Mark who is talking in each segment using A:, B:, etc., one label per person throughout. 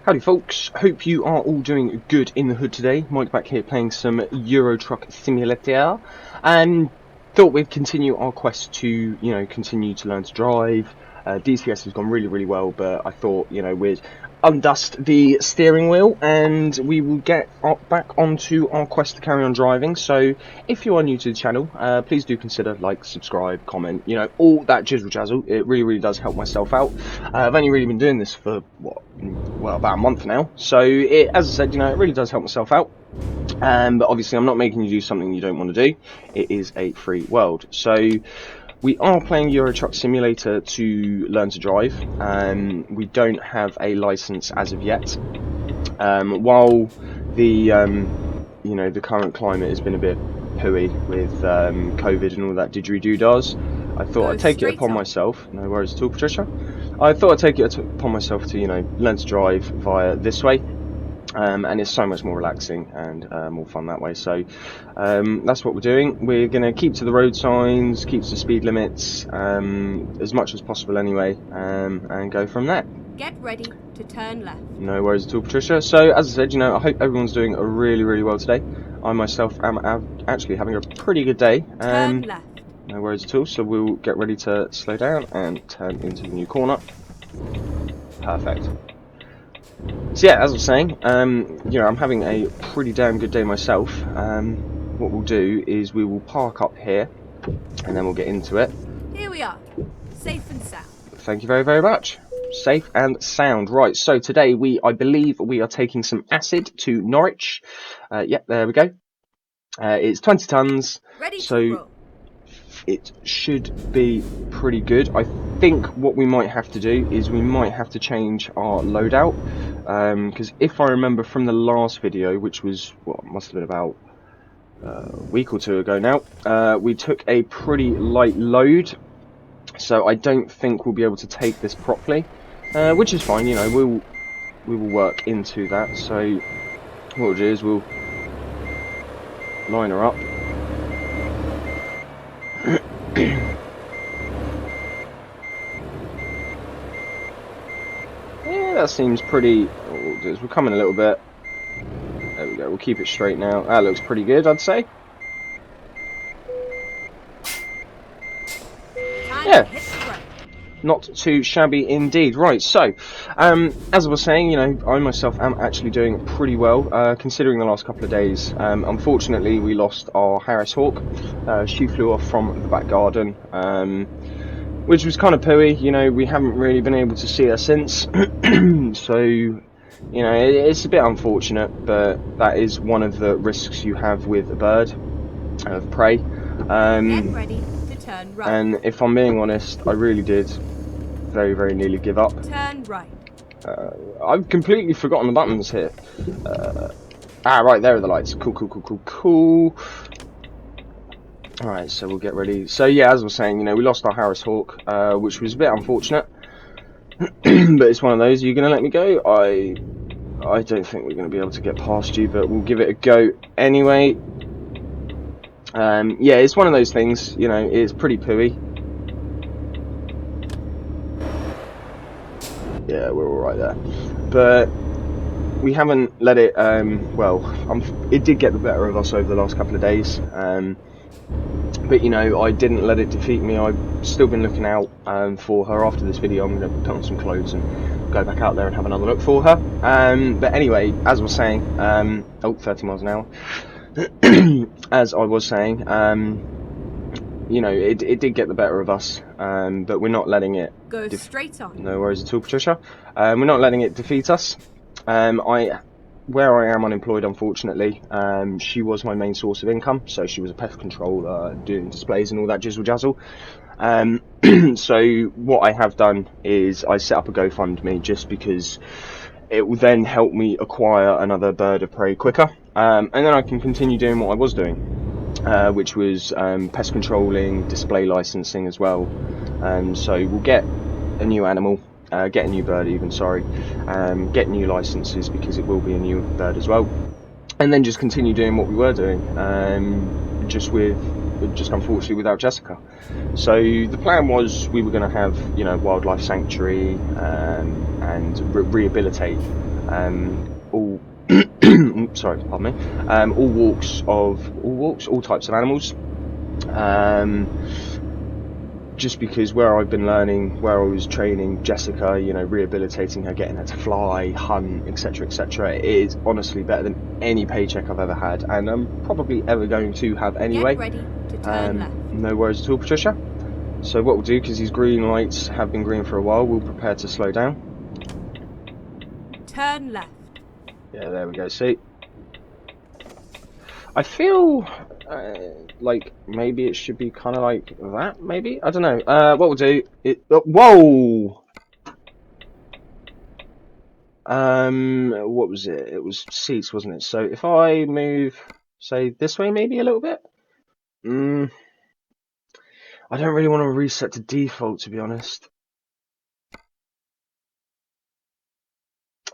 A: Howdy folks, hope you are all doing good in the hood today. Mike back here playing some Euro Truck Simulator, and thought we'd continue our quest to, continue to learn to drive. DCS has gone really well, but I thought, we'd undust the steering wheel and we will get back onto our quest to carry on driving. So if you are new to the channel, please do consider like, subscribe, comment, all that jizzle jazzle. It really does help myself out. I've only really been doing this for about a month now, so as I said, it really does help myself out. But obviously I'm not making you do something you don't want to do. It is a free world. So we are playing Euro Truck Simulator to learn to drive. We don't have a license as of yet. While the the current climate has been a bit pooey with COVID and all that didgeridoo-does, I thought I'd take it upon myself. No worries at all, Patricia. I thought I'd take it upon myself to learn to drive via this way. And it's so much more relaxing and more fun that way. So that's what we're doing. We're going to keep to the road signs, keep to the speed limits as much as possible anyway, and go from there.
B: Get ready to turn left.
A: No worries at all, Patricia. So as I said, I hope everyone's doing really well today. I myself am actually having a pretty good day.
B: Turn left.
A: No worries at all. So we'll get ready to slow down and turn into the new corner. Perfect. So yeah, as I was saying, I'm having a pretty damn good day myself. What we'll do is we will park up here, and then we'll get into it.
B: Here we are, safe and sound.
A: Thank you very much. Safe and sound. Right, so today I believe we are taking some acid to Norwich. Yep, there we go. It's 20 tons.
B: Ready
A: so
B: to roll.
A: It should be pretty good. I think what we might have to do is we might have to change our loadout, because if I remember from the last video, which was must have been about a week or two ago now, we took a pretty light load, so I don't think we'll be able to take this properly, which is fine. We will work into that. So what we'll do is we'll line her up. Yeah, that seems pretty. What we'll do is we'll come in a little bit. There we go. We'll keep it straight now. That looks pretty good, I'd say. Yeah, not too shabby indeed. Right, so as I was saying, I myself am actually doing pretty well, considering the last couple of days. Unfortunately, we lost our Harris Hawk. She flew off from the back garden, which was kind of pooey. We haven't really been able to see her since. So it's a bit unfortunate, but that is one of the risks you have with a bird of prey.
B: Get ready to turn right.
A: And if I'm being honest, I really did very nearly give up.
B: Turn right.
A: I've completely forgotten the buttons here. Right, there are the lights. Cool. Alright, so we'll get ready. So yeah, as I was saying, we lost our Harris Hawk, which was a bit unfortunate. But it's one of those. Are you going to let me go? I don't think we're going to be able to get past you, but we'll give it a go anyway. Yeah, it's one of those things, it's pretty pooey. Yeah, we're alright there. But we haven't let it, it did get the better of us over the last couple of days. But I didn't let it defeat me. I've still been looking out for her. After this video, I'm going to put on some clothes and go back out there and have another look for her. But anyway, as I was saying, 30 miles an hour. As I was saying, it did get the better of us, but we're not letting it
B: go straight on.
A: No worries at all, Patricia. We're not letting it defeat us. Where I am unemployed, unfortunately, she was my main source of income, so she was a pest controller, doing displays and all that jizzle jazzle. So what I have done is I set up a GoFundMe just because it will then help me acquire another bird of prey quicker, and then I can continue doing what I was doing, which was pest controlling, display licensing as well. So we'll get a new animal, get a new bird even, get new licenses because it will be a new bird as well, and then just continue doing what we were doing, just unfortunately without Jessica. So the plan was we were going to have wildlife sanctuary, and rehabilitate all sorry, pardon me, all types of animals. Just because where I've been learning, where I was training Jessica, you know, rehabilitating her, getting her to fly, hunt, etc., it is honestly better than any paycheck I've ever had, and I'm probably ever going to have anyway.
B: Get ready to turn left.
A: No worries at all, Patricia. So what we'll do, because these green lights have been green for a while, we'll prepare to slow down.
B: Turn left.
A: Yeah, there we go, see? I feel like maybe it should be kind of like that, maybe? I don't know. What we'll do... whoa! What was it? It was seats, wasn't it? So if I move, say, this way maybe a little bit? I don't really want to reset to default, to be honest.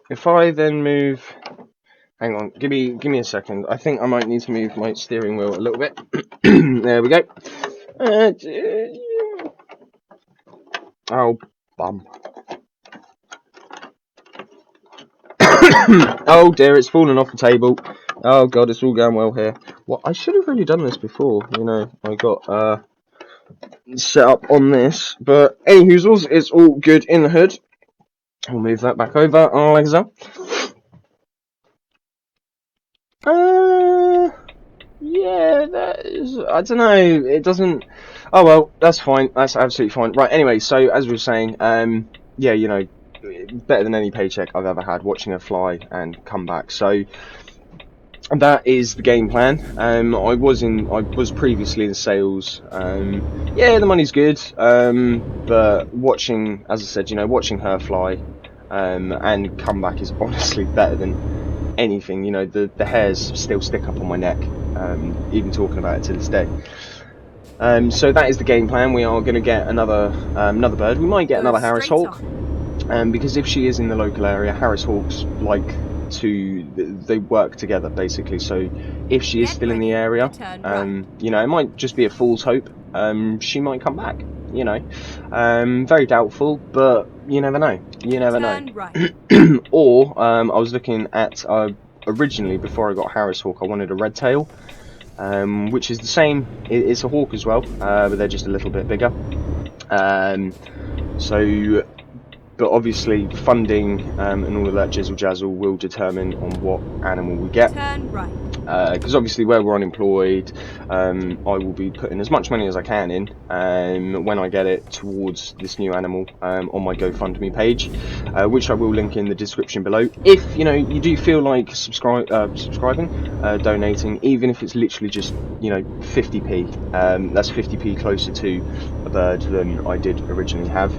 A: If I then move... Hang on, give me a second. I think I might need to move my steering wheel a little bit. There we go. Oh, bum. Oh dear, it's fallen off the table. Oh god, it's all going well here. Well, I should have really done this before, you know. I got set up on this, but anywhoozles, it's all good in the hood. We'll move that back over, Alexa. Yeah, that is, I don't know, it doesn't, oh well, that's fine, that's absolutely fine. Right, anyway, so as we were saying, yeah, you know, better than any paycheck I've ever had, watching her fly and come back, so that is the game plan. I was previously in sales, yeah, the money's good, but watching, as I said, you know, watching her fly, and come back is honestly better than anything. You know, the hairs still stick up on my neck, even talking about it to this day. So that is the game plan. We are going to get another bird. We might get another Harris Hawk, because if she is in the local area, Harris Hawks they work together basically. So if she is still in the area, you know, it might just be a fool's hope. She might come back. You know, very doubtful, but you never know. You never know.
B: Right.
A: Or I was looking at originally, before I got Harris Hawk, I wanted a red tail, which is the same. It's a hawk as well, but they're just a little bit bigger. But obviously funding and all of that jizzle jazzle will determine on what animal we get.
B: Turn right.
A: Because obviously where we're unemployed, I will be putting as much money as I can in when I get it towards this new animal on my GoFundMe page, which I will link in the description below. If you know you do feel like subscribing, donating, even if it's literally just 50p, that's 50p closer to a bird than I did originally have.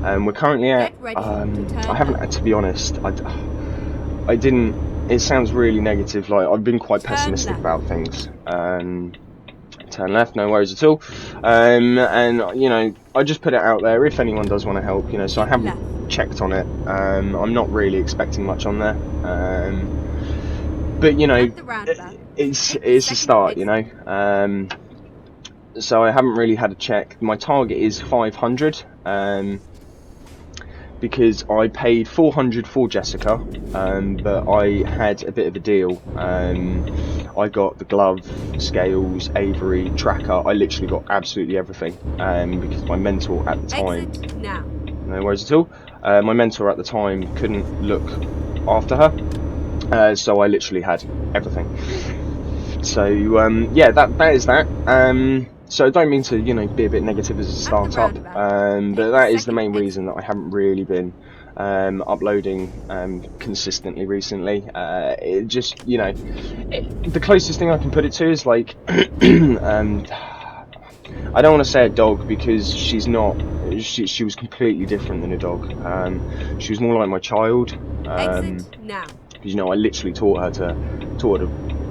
A: We're currently at, I haven't, to be honest, I didn't, it sounds really negative, like I've been quite pessimistic about things. Turn left, no worries at all. And you know, I just put it out there if anyone does want to help, you know, so I haven't checked on it. I'm not really expecting much on there. But you know, it's a start, you know. So I haven't really had a check. My target is 500. Because I paid 400 for Jessica, but I had a bit of a deal. I got the glove, scales, aviary, tracker. I literally got absolutely everything, because my mentor at the time, no worries at all, my mentor at the time couldn't look after her, so I literally had everything. So yeah, that is that. So I don't mean to, you know, be a bit negative as a startup, but that is the main reason that I haven't really been uploading consistently recently. It just, you know, the closest thing I can put it to is like, I don't want to say a dog because she's not. She was completely different than a dog. She was more like my child. You know, I literally taught her to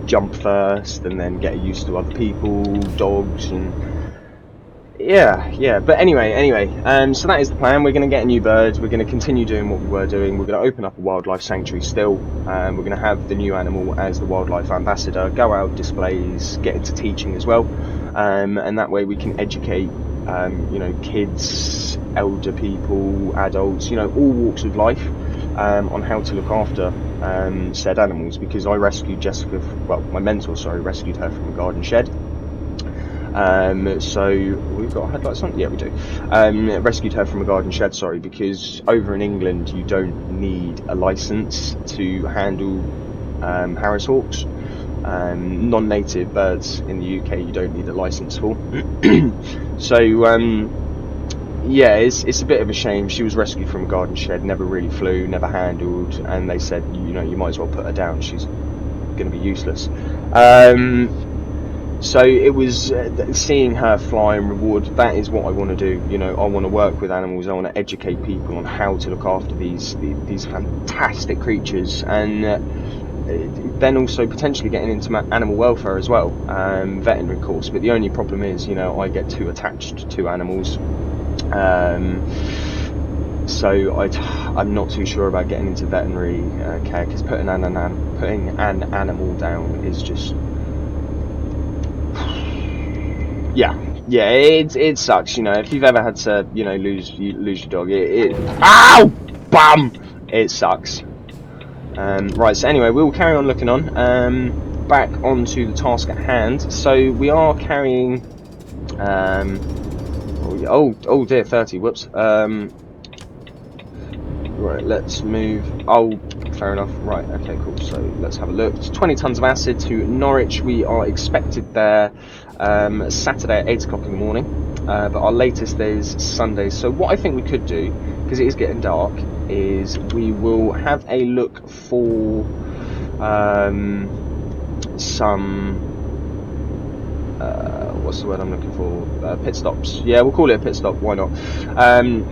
A: jump first and then get used to other people, dogs, and yeah, but anyway, so that is the plan. We're going to get a new bird, we're going to continue doing what we were doing, we're going to open up a wildlife sanctuary still, we're going to have the new animal as the wildlife ambassador, go out, displays, get into teaching as well, and that way we can educate you know, kids, elder people, adults, you know, all walks of life. on how to look after said animals, because I rescued Jessica, well, my mentor, sorry, rescued her from a garden shed. So we've got headlights on? Yeah, we do. Rescued her from a garden shed, sorry, because over in England you don't need a license to handle Harris hawks. Non-native birds in the UK you don't need a license for. So yeah, it's a bit of a shame. She was rescued from a garden shed, never really flew, never handled, and they said, you know, you might as well put her down, she's going to be useless. So it was seeing her fly and reward. That is what I want to do. You know, I want to work with animals. I want to educate people on how to look after these fantastic creatures, and then also potentially getting into animal welfare as well, veterinary course. But the only problem is, you know, I get too attached to animals. So I'm not too sure about getting into veterinary care, because putting an animal down is just, yeah, it sucks. You know, if you've ever had to, you know, lose your dog, ow, bum, it sucks. Right, so anyway, we'll carry on looking on. Back onto the task at hand. So we are carrying. Oh dear, 30. Whoops. Right, let's move. Oh, fair enough. Right, okay, cool. So let's have a look. It's 20 tons of acid to Norwich. We are expected there Saturday at 8 o'clock in the morning. But our latest day is Sunday. So what I think we could do, because it is getting dark, is we will have a look for some what's the word I'm looking for? Pit stops. Yeah, we'll call it a pit stop. Why not?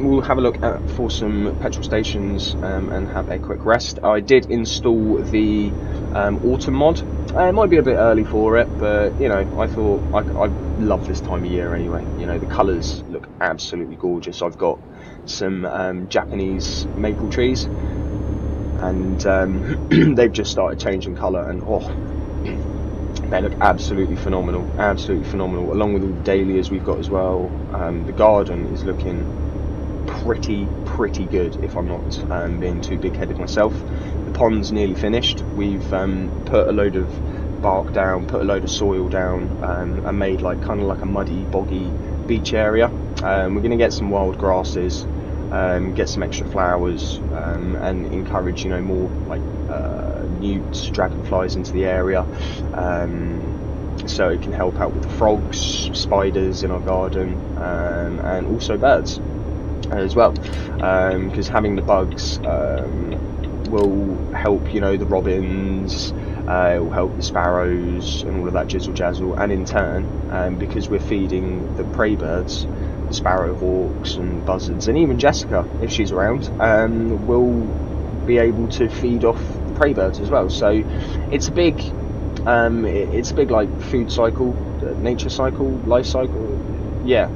A: We'll have a look for some petrol stations and have a quick rest. I did install the autumn mod. It might be a bit early for it, but you know, I thought I love this time of year anyway. You know, the colours look absolutely gorgeous. I've got some Japanese maple trees, and they've just started changing colour, and oh, they look absolutely phenomenal, along with all the dahlias we've got as well. The garden is looking pretty good, if I'm not being too big-headed myself. The pond's nearly finished. We've put a load of bark down, put a load of soil down, and made like kind of like a muddy, boggy beach area. We're going to get some wild grasses, get some extra flowers, and encourage, you know, more like newts, dragonflies into the area, so it can help out with the frogs, spiders in our garden, and also birds as well, because having the bugs will help, you know, the robins, it will help the sparrows and all of that jizzle jazzle, and in turn, because we're feeding the prey birds, the sparrowhawks and buzzards, and even Jessica, if she's around, will be able to feed off the prey birds as well. So it's a big like food cycle, nature cycle, life cycle, yeah.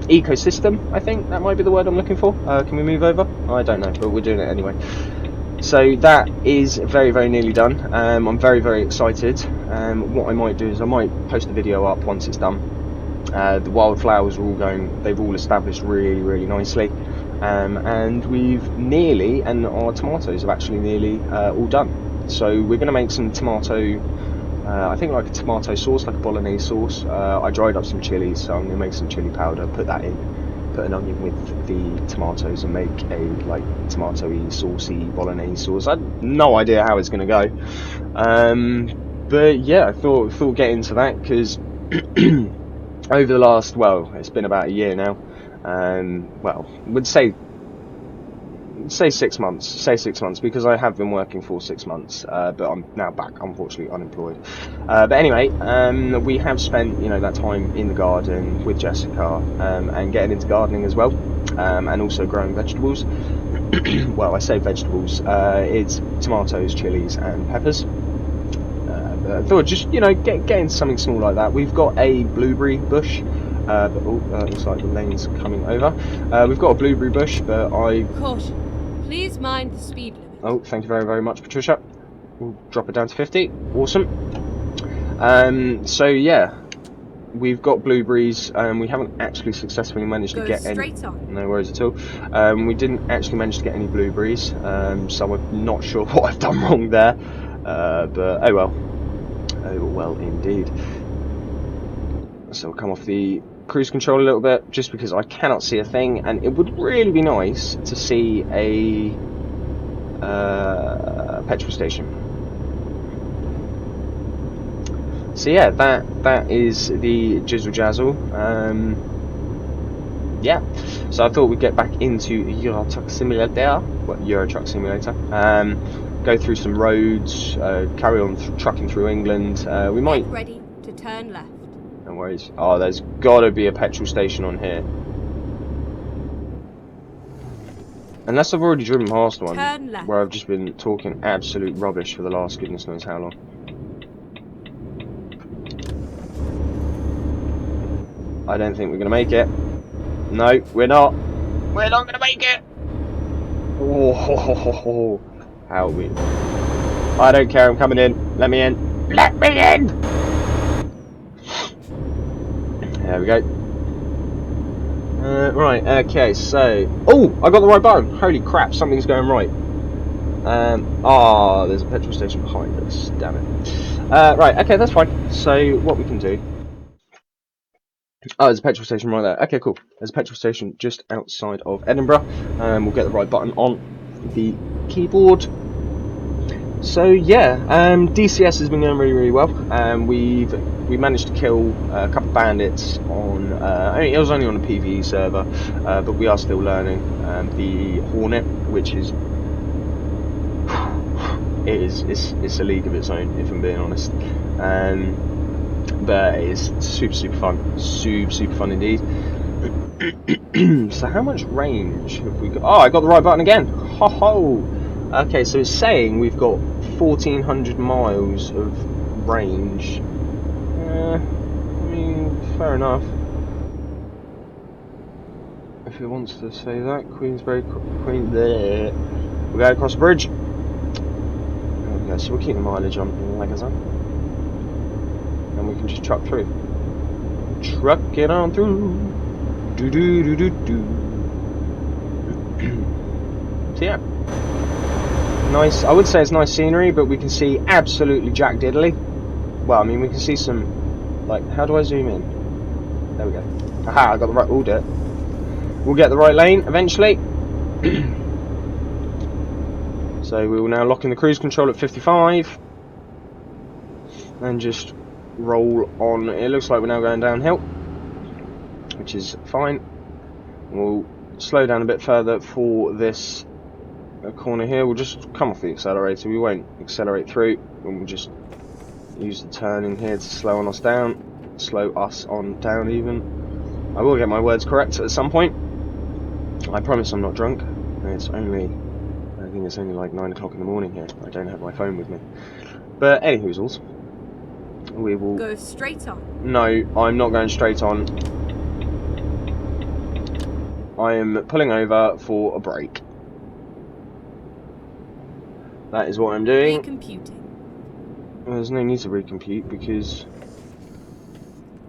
A: Ecosystem, I think that might be the word I'm looking for. Can we move over? I don't know, but we're doing it anyway. So that is very nearly done. I'm very excited. What I might do is I might post a video up once it's done. The wildflowers are all going, they've all established really nicely, and we've nearly, and our tomatoes have actually nearly all done. So we're going to make some tomato, I think like a tomato sauce, like a bolognese sauce. I dried up some chilies, so I'm going to make some chili powder, put that in, put an onion with the tomatoes, and make a like tomatoey, saucy bolognese sauce. I have no idea how it's going to go, but yeah, I thought get into that, because over the last, well, it's been about a year now, well, would say 6 months, because I have been working for 6 months, but I'm now back, unfortunately, unemployed. But anyway, we have spent, you know, that time in the garden with Jessica, and getting into gardening as well, and also growing vegetables. Well, I say vegetables, it's tomatoes, chilies and peppers. I thought just, you know, get into something small like that. We've got a blueberry bush, but looks like the lane's coming over. We've got a blueberry bush, but
B: Caution. Please mind the speed limit.
A: Oh, thank you very much, Patricia. We'll drop it down to 50. Awesome. So yeah, we've got blueberries. We haven't actually successfully managed to
B: Go
A: get any.
B: straight on.
A: No worries at all. We didn't actually manage to get any blueberries, so I'm not sure what I've done wrong there. But oh well. Oh well, indeed. So we'll come off the cruise control a little bit, just because I cannot see a thing, and it would really be nice to see a petrol station. So yeah, that is the Jizzle Jazzle. Yeah, so I thought we'd get back into Euro Truck Simulator. What, Euro Truck Simulator? Go through some roads, carry on trucking through England. We might.
B: Get ready to turn left.
A: No worries. Oh, there's got to be a petrol station on here. Unless I've already driven past one,
B: Turn left.
A: where I've just been talking absolute rubbish for the last goodness knows how long. I don't think we're going to make it. No, we're not. We're not going to make it. Oh, how weird. I don't care, I'm coming in. Let me in. Let me in! There we go. Right, okay, so... Oh, I got the right button. Holy crap, something's going right. There's a petrol station behind us. Damn it. Right, okay, that's fine. So, what we can do... Oh, there's a petrol station right there. Okay, cool. There's a petrol station just outside of Edinburgh. We'll get the right button on the keyboard. So yeah, DCS has been going really, really well. We managed to kill a couple of bandits on. I mean, it was only on a PvE server, but we are still learning the Hornet, which is it's a league of its own, if I'm being honest. But it's super fun, super fun indeed. So how much range have we got? Oh, I got the right button again. Ho ho! Okay, so it's saying we've got 1,400 miles of range. I mean, fair enough. If it wants to say that, Queensbury, there. We go across the bridge. There we go. So we'll keep the mileage on, like I said, and we can just truck through. Truck it on through. Do do do do do. So yeah. Nice, I would say it's nice scenery, but we can see absolutely jack diddly. Well, I mean, we can see some, like, how do I zoom in? There we go. Aha, I got the right, we'll do it. We'll get the right lane, eventually. So we will now lock in the cruise control at 55. And just roll on. It looks like we're now going downhill, which is fine. We'll slow down a bit further for this corner here. We'll just come off the accelerator. We won't accelerate through, and we'll just use the turn in here to slow us on down even. I will get my words correct at some point. I promise I'm not drunk. It's only, I think it's only like 9 o'clock in the morning here. I don't have my phone with me. But anywhoozles, we will
B: go straight on.
A: No, I'm not going straight on. I am pulling over for a break. That is what I'm doing.
B: Recomputing.
A: Well, there's no need to recompute because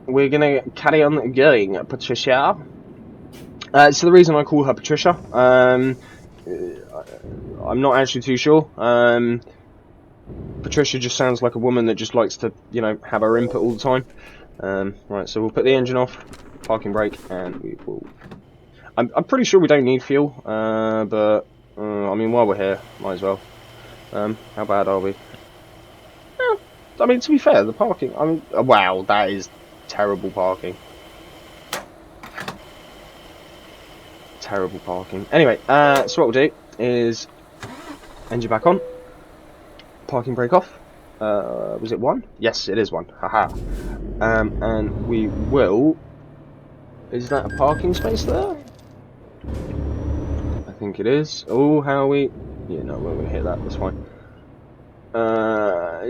A: we're gonna carry on going, Patricia. So the reason I call her Patricia, I'm not actually too sure. Patricia just sounds like a woman that just likes to, you know, have her input all the time. Right, so we'll put the engine off, parking brake, and we will. I'm pretty sure we don't need fuel, but I mean, while we're here, might as well. How bad are we? I mean, to be fair, the parking. I mean, wow, that is terrible parking. Terrible parking. Anyway, so what we'll do is engine back on, parking brake off. Was it 1? Yes, it is 1. Haha. And we will. Is that a parking space there? I think it is. Oh, how we. Yeah, no, we're gonna hit that. That's fine.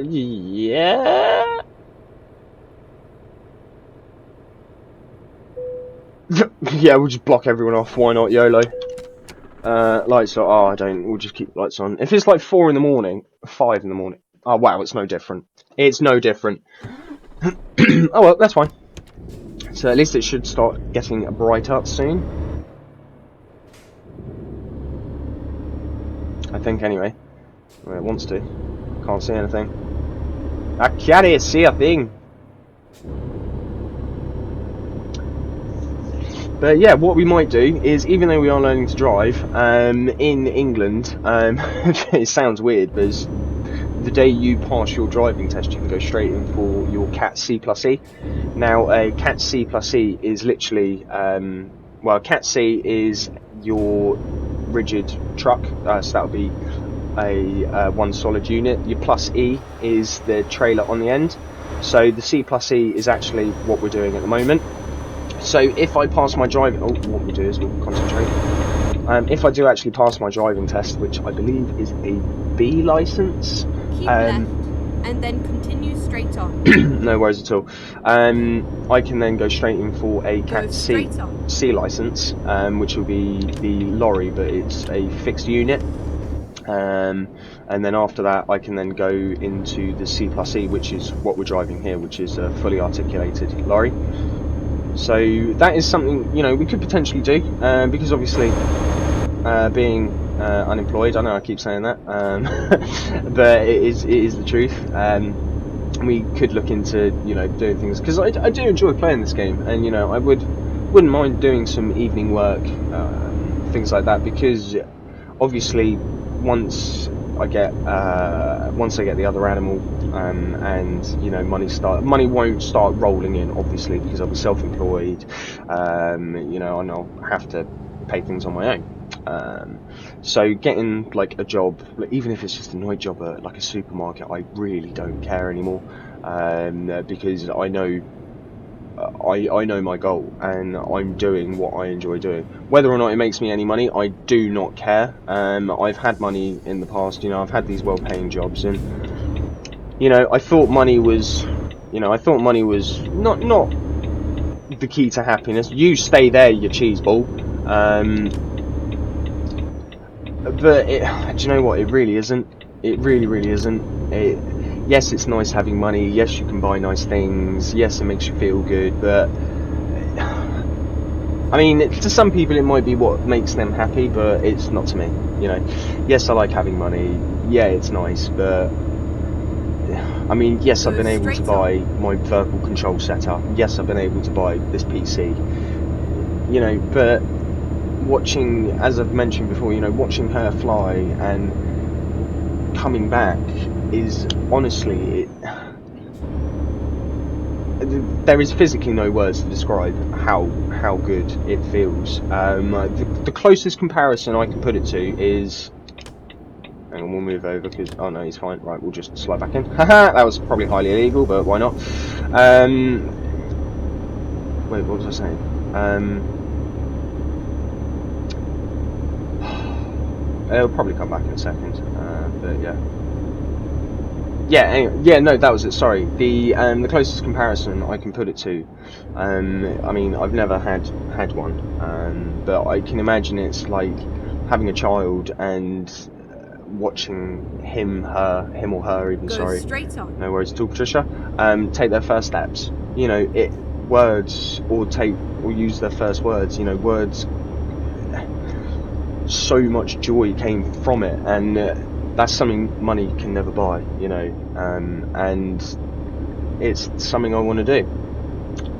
A: Yeah. Yeah, we'll just block everyone off. Why not, YOLO? Lights are. Oh, I don't. We'll just keep lights on. If it's like 4 in the morning, 5 in the morning. Oh wow, it's no different. It's no different. Oh well, that's fine. So at least it should start getting brighter soon. I think anyway. Well, it wants to. Can't see anything. I can't see a thing. But yeah, what we might do is, even though we are learning to drive, in England, it sounds weird, but the day you pass your driving test, you can go straight in for your CAT C plus E. Now, a CAT C plus E is literally, well, CAT C is your rigid truck, so that would be a one solid unit. Your plus E is the trailer on the end. So the C plus E is actually what we're doing at the moment. So if I pass my driving, what we do is we'll concentrate. If I do actually pass my driving test, which I believe is a B license,
B: Keep left and then continue straight on.
A: no worries at all. I can then go straight in for a CAT C license, which will be the lorry, but it's a fixed unit. And then after that, I can then go into the C plus E, which is what we're driving here, which is a fully articulated lorry. So that is something, you know, we could potentially do, because obviously being unemployed, I know I keep saying that, but it is the truth. We could look into, you know, doing things, because I do enjoy playing this game, and you know, I wouldn't mind doing some evening work, things like that, because obviously once I get the other animal, and you know, money won't start rolling in, obviously, because I'll be self-employed, you know, and I'll have to pay things on my own. So getting like a job, even if it's just a night job at like a supermarket, I really don't care anymore, because I know my goal, and I'm doing what I enjoy doing. Whether or not it makes me any money, I do not care. I've had money in the past, you know, I've had these well-paying jobs, and you know, I thought money was not the key to happiness. You stay there, you cheese ball. But do you know what? It really isn't. It really isn't. Yes, it's nice having money. Yes, you can buy nice things. Yes, it makes you feel good. But I mean, to some people it might be what makes them happy, but it's not to me. You know, yes, I like having money. Yeah, it's nice, but I mean, yes, I've been able to buy my verbal control setup. Yes, I've been able to buy this PC. You know, but watching, as I've mentioned before, you know, watching her fly and coming back is honestly, there is physically no words to describe how good it feels. The closest comparison I can put it to is, hang on, we'll move over because, oh no, he's fine. Right, we'll just slide back in. Haha, that was probably highly illegal, but why not? Wait, what was I saying? It'll probably come back in a second, but yeah. Anyway, no, that was it. Sorry, the closest comparison I can put it to, I mean, I've never had one, but I can imagine it's like having a child and watching him or her even.
B: Go straight on.
A: No worries at all, Patricia. Take their first steps. You know, words or use their first words. You know, words. So much joy came from it, and that's something money can never buy, you know, and it's something I want to do.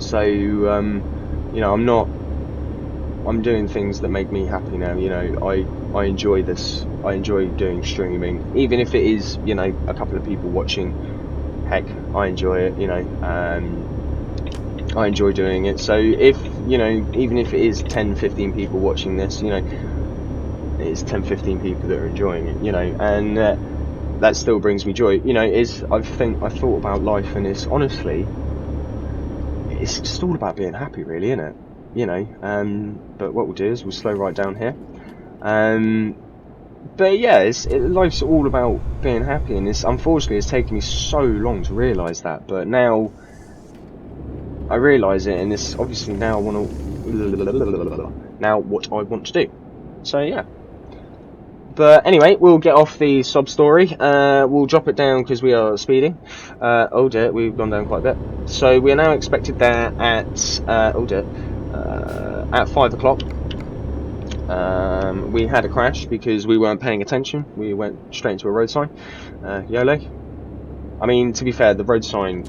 A: So, you know, I'm doing things that make me happy now. You know, I enjoy this. I enjoy doing streaming, even if it is, you know, a couple of people watching. Heck, I enjoy it. You know, I enjoy doing it. So if, you know, even if it is 10-15 people watching this, you know, it's 10-15 people that are enjoying it, you know, and that still brings me joy. You know, I've thought about life, and it's honestly, it's just all about being happy, really, isn't it? You know, but what we'll do is we'll slow right down here. But yeah, life's all about being happy, and unfortunately it's taken me so long to realise that, but now I realise it, and it's obviously now what I want to do. So yeah. But anyway, we'll get off the sob story. We'll drop it down because we are speeding. Oh dear, we've gone down quite a bit. So we are now expected there at at 5 o'clock. We had a crash because we weren't paying attention. We went straight into a road sign. YOLO. I mean, to be fair, the road sign,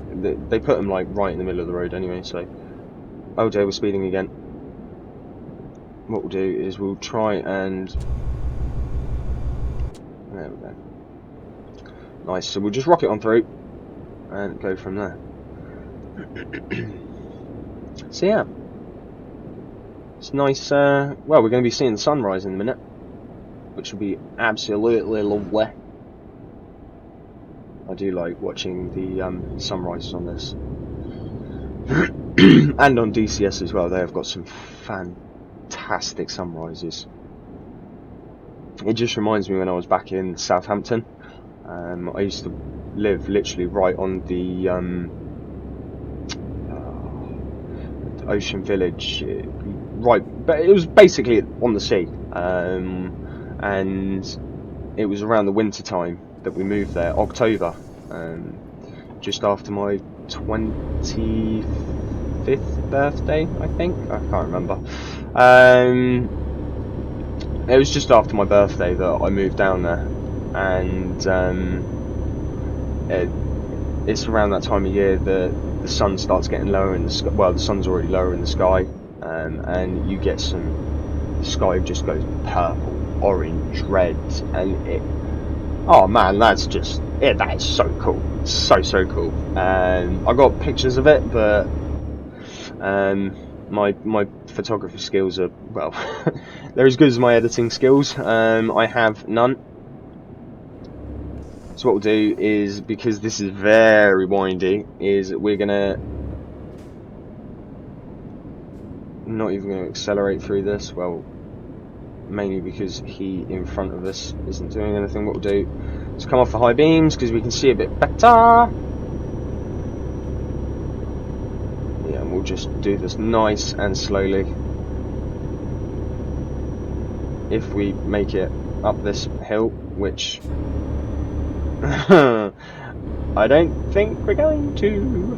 A: they put them like right in the middle of the road anyway, so... Oh dear, we're speeding again. What we'll do is we'll try and... There we go. Nice, so we'll just rock it on through and go from there. So yeah. It's nice, well, we're going to be seeing the sunrise in a minute, which will be absolutely lovely. I do like watching the sunrises on this. And on DCS as well, they have got some fantastic sunrises. It just reminds me when I was back in Southampton. I used to live literally right on the ocean village, right, but it was basically on the sea, and it was around the winter time that we moved there, October, just after my 25th birthday, I think. I can't remember. It was just after my birthday that I moved down there, and it's around that time of year that the sun starts getting lower in the sky. Well, the sun's already lower in the sky, and you get the sky just goes purple, orange, red, and it. Oh man, that's just it. That is so cool, so cool. I got pictures of it, but my photography skills are, well, they're as good as my editing skills. I have none. So what we'll do is, because this is very windy, is we're gonna not even going to accelerate through this. Well, mainly because he in front of us isn't doing anything. What we'll do is come off the high beams because we can see a bit better. Yeah, and we'll just do this nice and slowly. If we make it up this hill, which I don't think we're going to.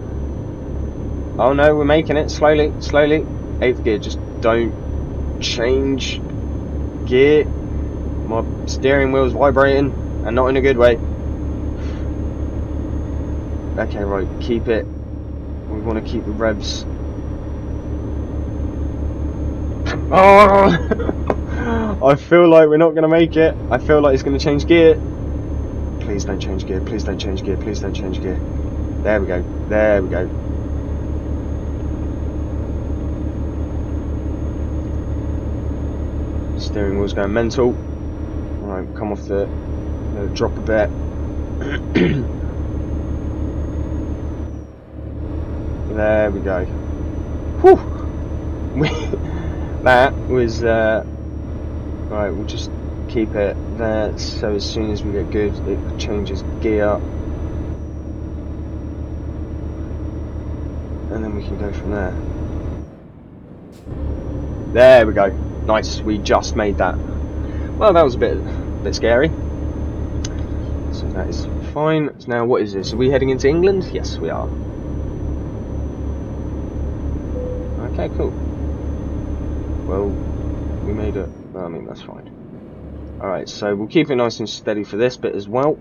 A: Oh no, we're making it slowly, slowly. 8th gear, just don't change gear. My steering wheel's vibrating, and not in a good way. Okay, right, keep it. We want to keep the revs. Oh! I feel like we're not going to make it. I feel like it's going to change gear. Please don't change gear, please don't change gear, please don't change gear. There we go, there we go. Steering wheel's going mental. Right, come off the drop a bit. There we go. Whew! That was right, we'll just keep it there, so as soon as we get good it changes gear, and then we can go from there. There we go. Nice, we just made that. Well, that was a bit scary. So that is fine. So now what is this? Are we heading into England? Yes, we are. Okay, cool. Well, we made it. I mean, that's fine. Alright, so we'll keep it nice and steady for this bit as well.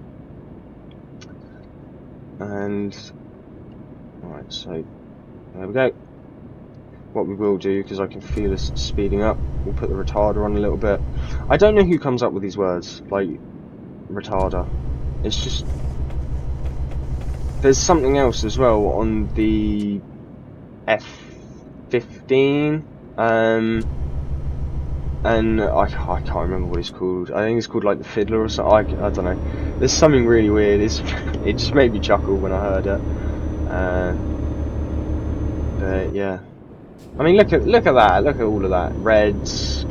A: And alright, so there we go. What we will do, because I can feel us speeding up, we'll put the retarder on a little bit. I don't know who comes up with these words, like retarder. It's just, there's something else as well on the F15, and I can't remember what it's called. I think it's called like the Fiddler or something. I don't know. There's something really weird. It just made me chuckle when I heard it. But yeah, I mean, look at that. Look at all of that. Reds,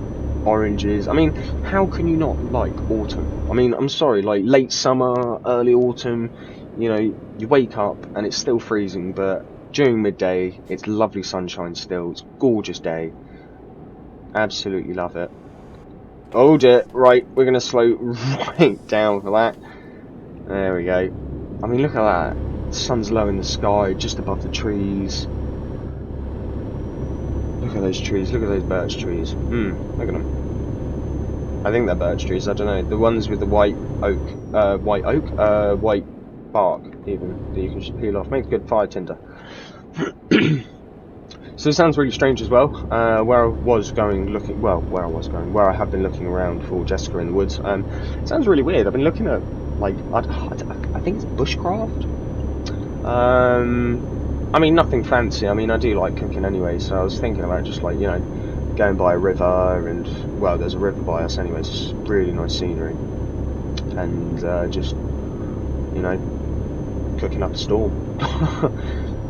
A: oranges. I mean, how can you not like autumn? I mean, I'm sorry, like late summer, early autumn. You know, you wake up and it's still freezing, but during midday, it's lovely sunshine still. It's a gorgeous day. Absolutely love it. Oh dear, right, we're going to slow right down for that. There we go. I mean, look at that. The sun's low in the sky, just above the trees. Look at those trees, look at those birch trees. Look at them. I think they're birch trees, I don't know. The ones with the white bark, even, that you can just peel off. Makes good fire tinder. So it sounds really strange as well. Where I have been looking around for Jessica in the woods. It sounds really weird. I've been looking at, like, I think it's bushcraft. I mean, nothing fancy. I mean, I do like cooking anyway, so I was thinking about just, like, you know, going by a river, and, well, there's a river by us anyway. It's just really nice scenery, and just, you know, cooking up a storm.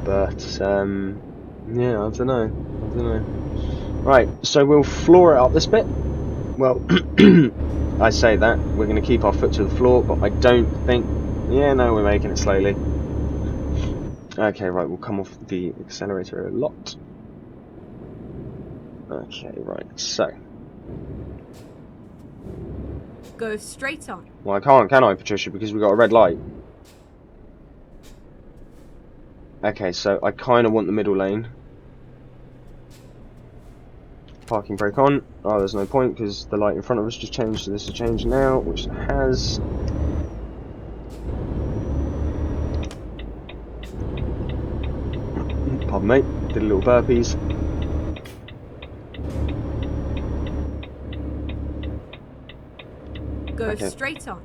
A: But yeah, I don't know. Right, so we'll floor it up this bit. Well, I say that we're going to keep our foot to the floor, but I don't think. Yeah, no, we're making it slowly. Okay, right, we'll come off the accelerator a lot. Okay, right, so.
B: Go straight on.
A: Well, I can't, can I, Patricia, because we've got a red light? Okay, so I kind of want the middle lane. Parking brake on. Oh, there's no point, because the light in front of us just changed, so this is changed now, which it has. Pardon me, did a little burpees.
B: Go
A: Okay.
B: straight on.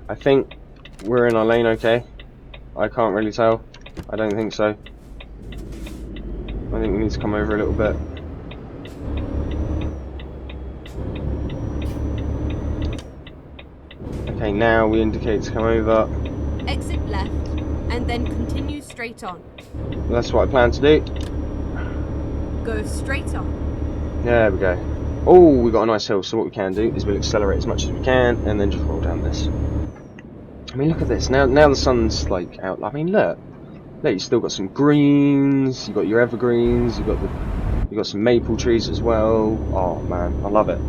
A: I think we're in our lane okay. I can't really tell. I don't think so. I think we need to come over a little bit. Okay, now we indicate to come over.
B: Exit left and then continue straight on.
A: That's what I plan to do.
B: Go straight on.
A: There we go. Oh, we got a nice hill, so what we can do is we'll accelerate as much as we can and then just roll down this. I mean, look at this. Now the sun's like out. I mean, look, you've still got some greens. You've got your evergreens. You've got some maple trees as well. Oh man, I love it.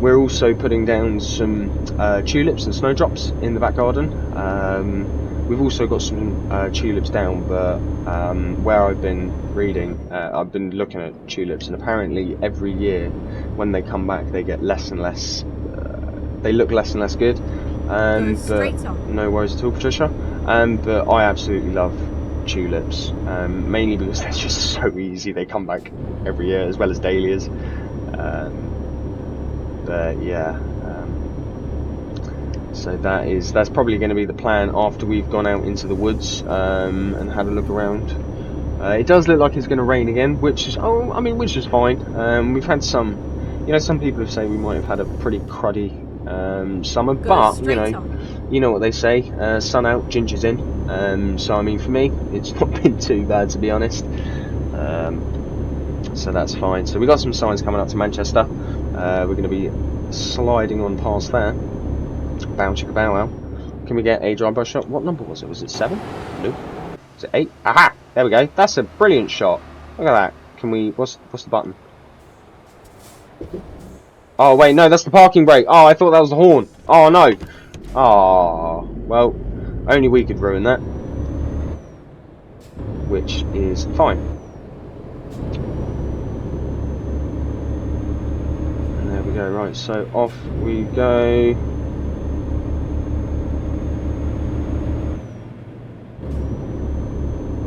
A: We're also putting down some tulips and snowdrops in the back garden. We've also got some tulips down, but where I've been reading, I've been looking at tulips, and apparently every year when they come back, they get less and less. They look less and less good.
B: Go straight on.
A: No worries at all, Patricia. But I absolutely love tulips, mainly because they're just so easy. They come back every year, as well as dahlias. But yeah, so that's probably going to be the plan after we've gone out into the woods and had a look around. It does look like it's going to rain again, which is fine. We've had some people have said we might have had a pretty cruddy summer, but you know what they say, sun out, ginger's in. So I mean, for me, it's not been too bad, to be honest. So that's fine. So we got some signs coming up to Manchester. We're going to be sliding on past there. Bow chicka bow wow. Can we get a drive-by shot? What number was it? Was it 7? No. Was it 8? Aha! There we go. That's a brilliant shot. Look at that. Can we? What's the button? Oh wait, no, that's the parking brake. Oh, I thought that was the horn. Oh no. Oh, well, only we could ruin that. Which is fine. And there we go. Right, so off we go.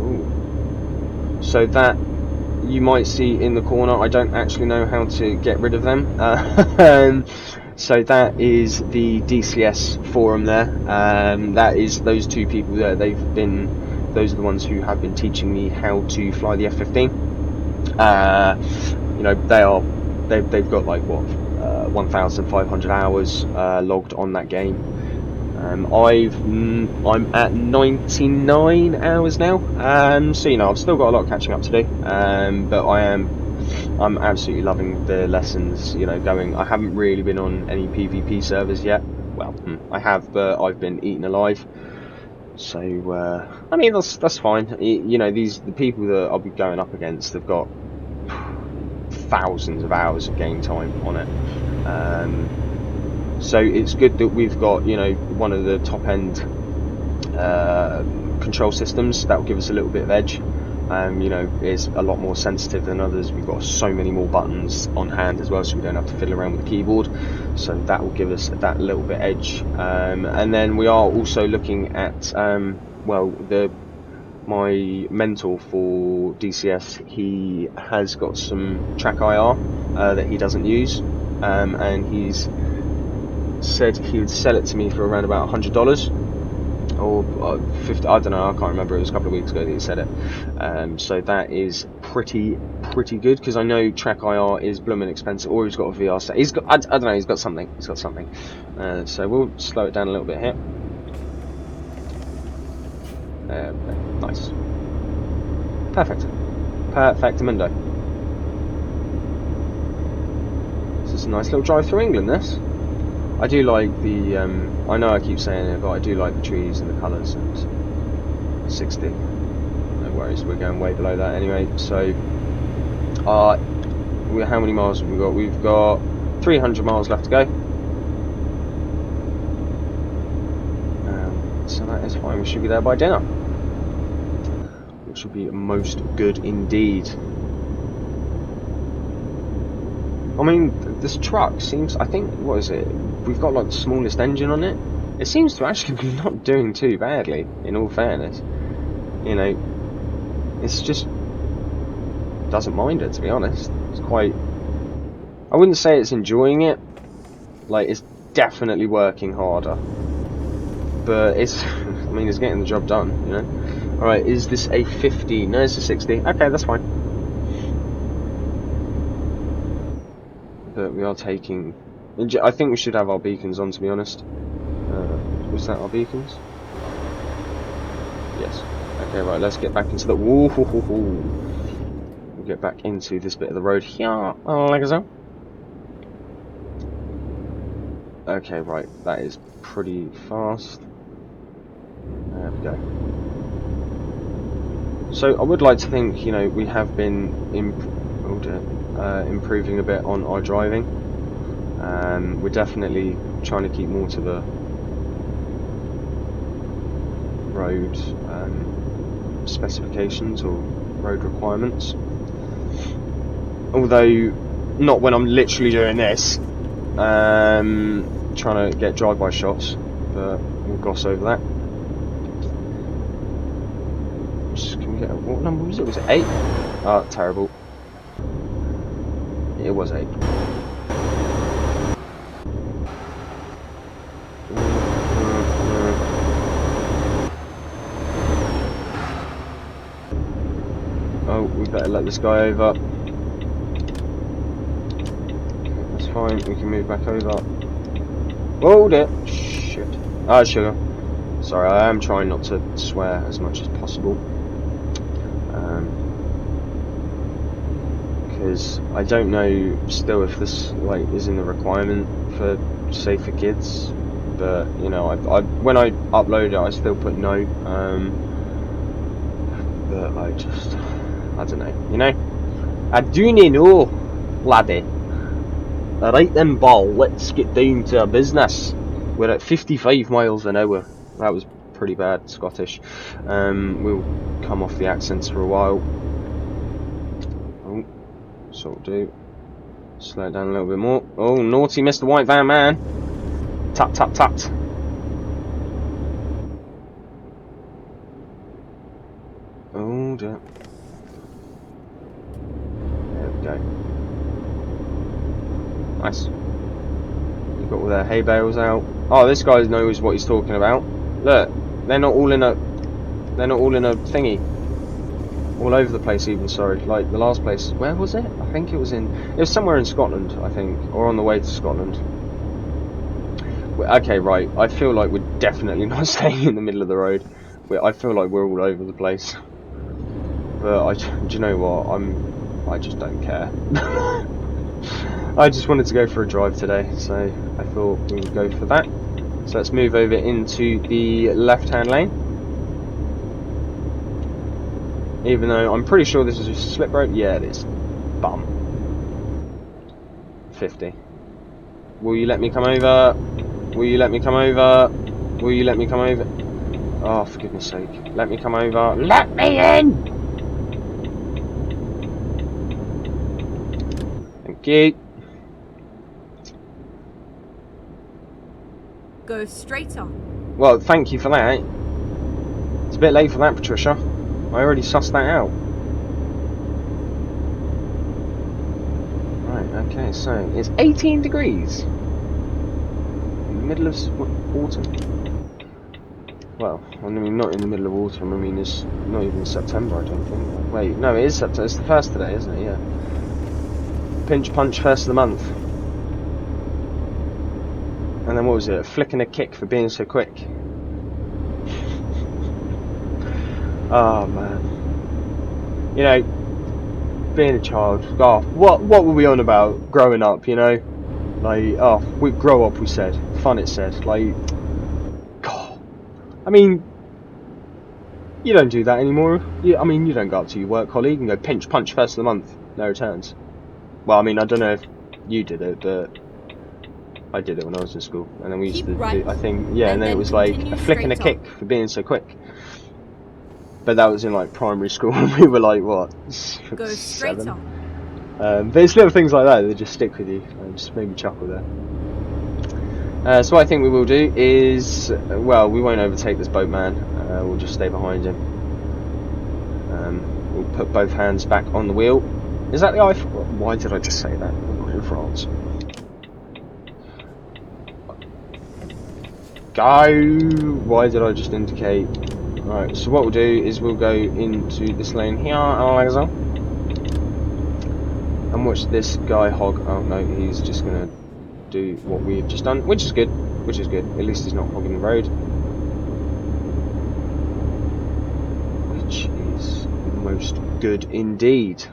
A: Ooh. So that you might see in the corner, I don't actually know how to get rid of them. So that is the DCS forum there. That is those two people there. Those are the ones who have been teaching me how to fly the F-15. You know, they've got like what 1,500 hours logged on that game. I'm at 99 hours now, so you know I've still got a lot of catching up to do, but I'm absolutely loving the lessons, you know, going. I haven't really been on any PvP servers yet. Well, I have, but I've been eaten alive. So I mean that's fine. You know, the people that I'll be going up against, they've got thousands of hours of game time on it. So it's good that we've got, you know, one of the top end control systems that will give us a little bit of edge. You know, it's a lot more sensitive than others. We've got so many more buttons on hand as well, so we don't have to fiddle around with the keyboard. So that will give us that little bit edge. And then we are also looking at, well, my mentor for DCS, he has got some track IR that he doesn't use, and he's said he would sell it to me for around about $100 or 50. I don't know. I can't remember. It was a couple of weeks ago that he said it. So that is pretty good, because I know track IR is blooming expensive. Or he's got a VR set. He's got. I don't know. He's got something. So we'll slow it down a little bit here. Nice. Perfectamundo. This is a nice little drive through England, this. I do like the, I know I keep saying it, but I do like the trees and the colours, and 60. No worries, we're going way below that anyway. So, how many miles have we got? We've got 300 miles left to go. So that is fine, we should be there by dinner. Which will be most good indeed. I mean, this truck seems, I think, what is it? We've got like the smallest engine on it. It seems to actually be not doing too badly, in all fairness. You know, it's just doesn't mind it, to be honest. It's quite, I wouldn't say it's enjoying it. Like, it's definitely working harder. But it's, I mean, it's getting the job done, you know. Alright, is this a 50? No, it's a 60. Okay, that's fine. But we are taking, I think we should have our beacons on, to be honest. Was that our beacons? Yes. Okay, right, let's get back into the, we'll get back into this bit of the road here, like so. Okay, right, that is pretty fast. There we go. So I would like to think, you know, we have been improving a bit on our driving. We're definitely trying to keep more to the road specifications or road requirements. Although, not when I'm literally doing this, trying to get drive-by shots, but we'll gloss over that. Can we get what number was it? Was it 8? Oh, terrible. It was 8. Oh, we better let this guy over. That's fine, we can move back over. Oh dear, shit. Ah, sugar. Sorry, I am trying not to swear as much as possible. Because I don't know still if this like is in the requirement for safer kids, but you know, I when I upload it I still put no, but I don't know, you know, I do know, laddie. Alright then, ball, let's get down to our business. We're at 55 miles an hour. That was pretty bad Scottish. We'll come off the accents for a while. Oh, so we'll do. Slow it down a little bit more. Oh, naughty Mr. White Van Man. Tut tut tut. Oh dear. There we go. Nice. You've got all their hay bales out. Oh, this guy knows what he's talking about. Look, they're not all in a thingy. All over the place even, sorry. Like the last place, where was it? I think it was somewhere in Scotland, I think, or on the way to Scotland. Okay, right. I feel like we're definitely not staying in the middle of the road. I feel like we're all over the place. But do you know what? I just don't care. I just wanted to go for a drive today, so I thought we would go for that. So let's move over into the left-hand lane. Even though I'm pretty sure this is a slip road. Yeah, it is. Bum. 50. Will you let me come over? Will you let me come over? Will you let me come over? Oh, for goodness sake. Let me come over. Let me in! Thank you.
B: Go straight on.
A: Well, thank you for that. It's a bit late for that, Patricia. I already sussed that out. Right, okay, so it's 18 degrees. In the middle of autumn. Well, I mean, not in the middle of autumn. I mean, it's not even September, I don't think. Wait, no, it is September. It's the first today, isn't it? Yeah. Pinch punch, first of the month. And then what was it? A flick and a kick for being so quick. Oh man. You know, being a child. Oh, what were we on about growing up? You know, like, oh, we grow up. We said fun. It said like, God. I mean, you don't do that anymore. I mean, you don't go up to your work colleague and go pinch punch first of the month, no returns. Well, I mean, I don't know if you did it, but I did it when I was in school, and then we used to do, I think, yeah, and then it was like a flick and a kick for being so quick. But that was in like primary school, and we were like, what,
B: Go
A: 7?
B: on.
A: But it's little things like that that just stick with you, and just made me chuckle there. So what I think we will do is, well, we won't overtake this boatman. We'll just stay behind him. We'll put both hands back on the wheel. Is that the I? Why did I just say that? I'm in France. Go! Why did I just indicate? Right, so what we'll do is we'll go into this lane here, Alexa, and watch this guy hog. Oh no, he's just gonna do what we've just done, which is good. Which is good. At least he's not hogging the road, which is most good indeed.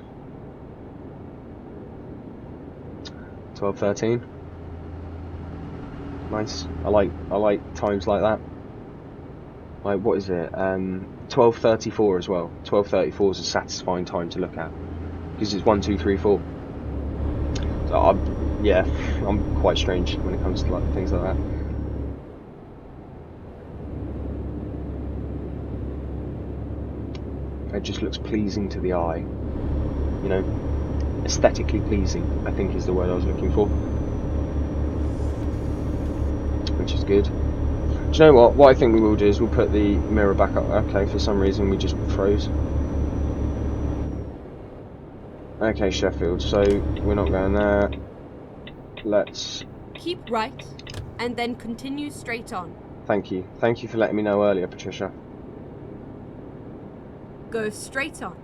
A: 12:13. Nice. I like times like that. Like, what is it? 12:34 as well. 12:34 is a satisfying time to look at because it's 1, 2, 3, 4. So I'm quite strange when it comes to like things like that. It just looks pleasing to the eye. You know, aesthetically pleasing, I think is the word I was looking for. Which is good. Do you know what? What I think we will do is we'll put the mirror back up. Okay, for some reason we just froze. Okay, Sheffield, so we're not going there. Let's...
B: Keep right, and then continue straight on.
A: Thank you. Thank you for letting me know earlier, Patricia.
B: Go straight on.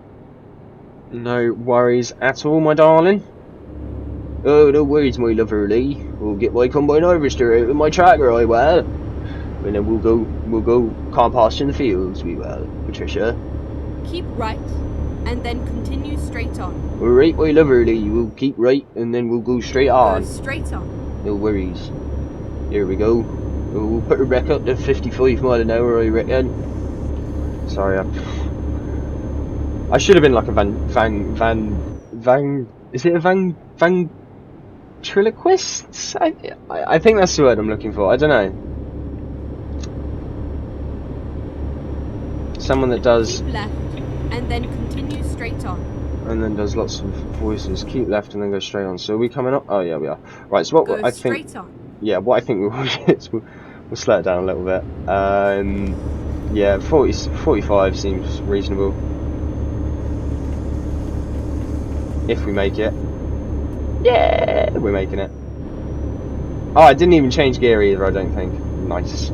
A: No worries at all, my darling. Oh, no worries, my loverly. We'll get my combine harvester out with my tractor, I will. And then we'll go compost in the fields, we will, Patricia.
B: Keep right, and then continue straight on.
A: Alright, my loverly, we'll keep right, and then well go straight on.
B: Go straight on.
A: No worries. Here we go. We'll put her back up to 55 mile an hour, I reckon. Sorry, I should have been like a is it a ventriloquist? I think that's the word I'm looking for. I don't know. Someone that does.
B: Keep left, and then continue straight on.
A: And then does lots of voices. Keep left and then go straight on. So are we coming up? Oh yeah, we are. Right. So what
B: go
A: I think.
B: Straight on.
A: Yeah, what I think we will do is we'll slow it down a little bit. Yeah, 45 seems reasonable. If we make it. Yeah, we're making it. Oh, I didn't even change gear either, I don't think. Nice.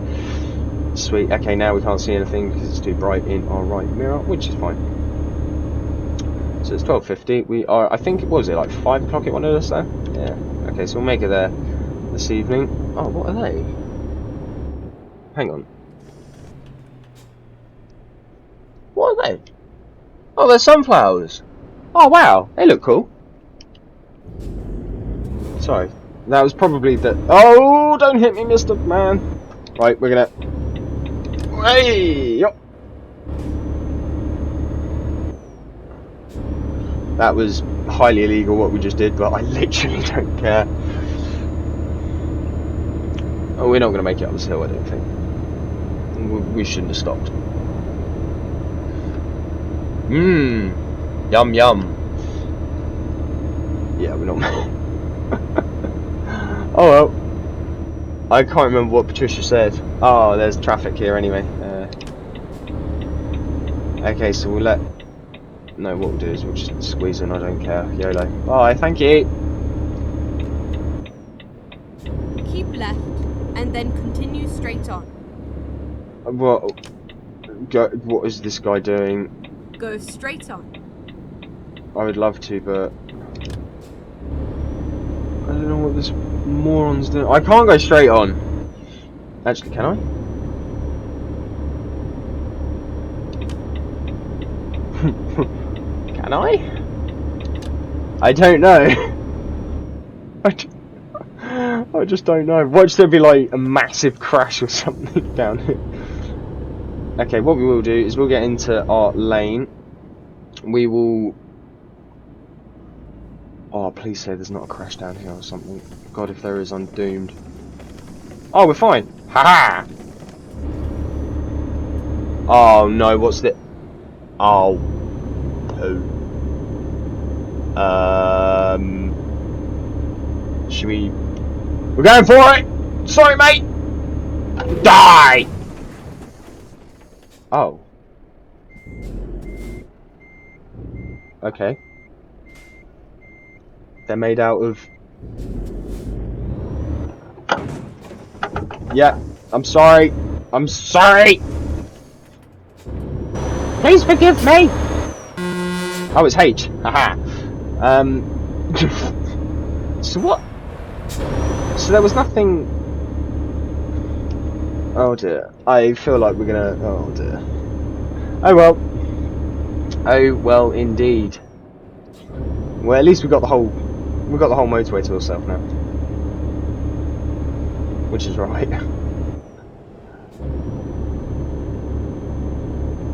A: Sweet. Okay, now we can't see anything because it's too bright in our right mirror, which is fine. So it's 12:50. We are, I think, what was it, like 5 o'clock it wanted us there? Yeah. Okay, so we'll make it there this evening. Oh, what are they? Hang on. What are they? Oh, they're sunflowers. Oh, wow. They look cool. Sorry. That was probably the... Oh, don't hit me, Mr. Man. Right, we're gonna... Hey! Yup. That was highly illegal what we just did, but I literally don't care. Oh, we're not going to make it up this hill, I don't think. We shouldn't have stopped. Mmm. Yum yum. Yeah, we're not. Oh well. I can't remember what Patricia said. Oh, there's traffic here anyway. Okay, so we'll let... No, what we'll do is we'll just squeeze in, I don't care. YOLO. Bye, thank you.
B: Keep left and then continue straight on.
A: What is this guy doing?
B: Go straight on.
A: I would love to, but... I don't know what this moron's doing. I can't go straight on. Actually, can I? Can I? I don't know. I just don't know. Watch there be like a massive crash or something down here. Okay, what we will do is we'll get into our lane. We will... Oh, please say there's not a crash down here or something. God, if there is, I'm doomed. Oh, we're fine. Haha! Oh no, what's the... Oh. Poo. Should we... We're going for it! Sorry, mate! Die! Oh. Okay. They're made out of... Yeah, I'm sorry. I'm sorry! Please forgive me! Oh, it's H. Haha. So what? So there was nothing... Oh dear. I feel like we're gonna... Oh dear. Oh well. Oh well indeed. Well, at least we've got the whole motorway to ourselves now. Which is right.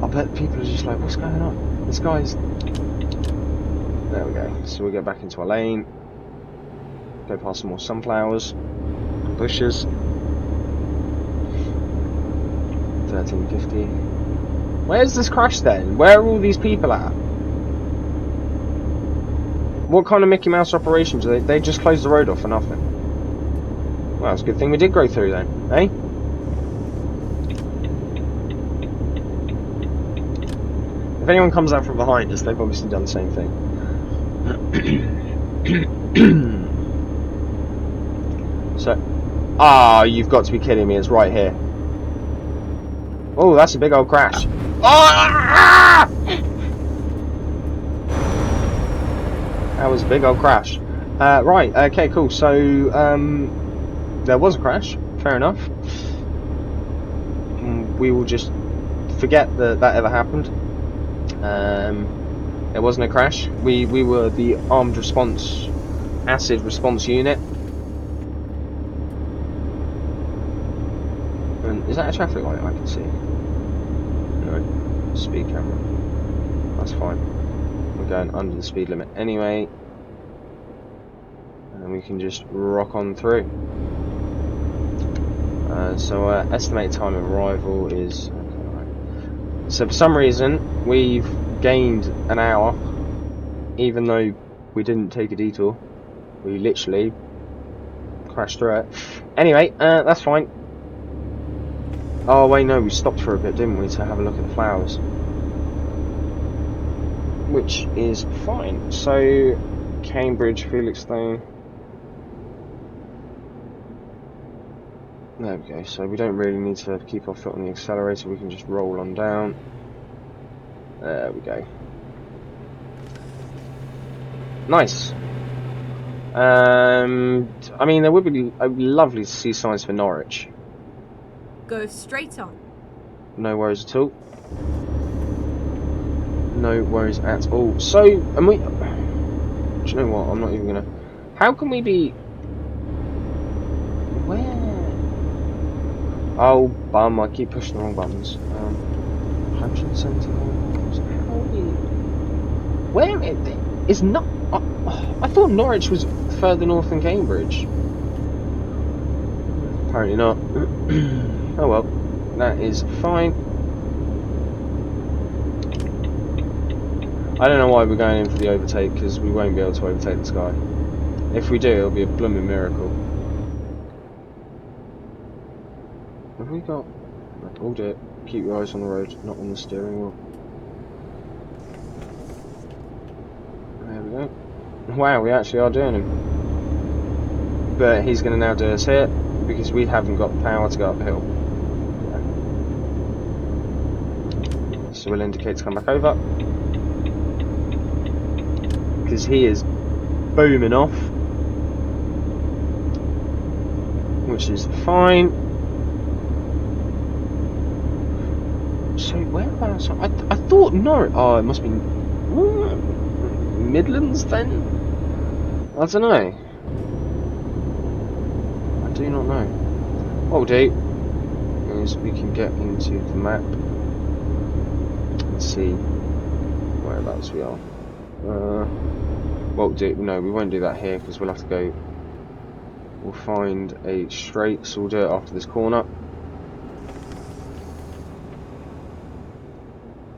A: I bet people are just like, what's going on? This guy's... There we go. So we'll get back into our lane. Go past some more sunflowers. Bushes. 1350. Where's this crash then? Where are all these people at? What kind of Mickey Mouse operation do they just close the road off for nothing? Well, it's a good thing we did go through then, eh? If anyone comes out from behind us, they've obviously done the same thing. So, you've got to be kidding me, it's right here. Oh, that's a big old crash. Ah! That was a big old crash. Right, okay, cool. So, there was a crash, fair enough. We will just forget that ever happened. It wasn't a crash. We were the armed response, acid response unit. And is that a traffic light I can see? No, speed camera. That's fine. We're going under the speed limit anyway. And we can just rock on through. So our estimated time of arrival is... So for some reason, we've gained an hour, even though we didn't take a detour. We literally crashed through it. Anyway, that's fine. Oh wait, no, we stopped for a bit, didn't we, to have a look at the flowers. Which is fine. So, Cambridge, Felixstowe. There we go, so we don't really need to keep our foot on the accelerator, we can just roll on down. There we go. Nice. I mean, it would be lovely to see signs for Norwich.
B: Go straight on.
A: No worries at all. No worries at all. So, and we... Do you know what? I'm not even gonna... How can we be... Where? Oh, bum, I keep pushing the wrong buttons. 170 miles. How are we... Where is it? Is not. I thought Norwich was further north than Cambridge. Apparently not. Oh well, that is fine. I don't know why we're going in for the overtake, because we won't be able to overtake this guy. If we do, it'll be a blooming miracle. Have we got... Hold it. Keep your eyes on the road, not on the steering wheel. There we go. Wow, we actually are doing him. But he's going to now do us here, because we haven't got the power to go uphill. Yeah. So we'll indicate to come back over. Because he is booming off. Which is fine. So whereabouts? I thought Norwich. Oh, it must be Midlands then. I don't know. I do not know. What we'll do is we can get into the map and see whereabouts we are. What we'll do? No, we won't do that here because we'll have to go. We'll find a straight. So we'll do it after this corner.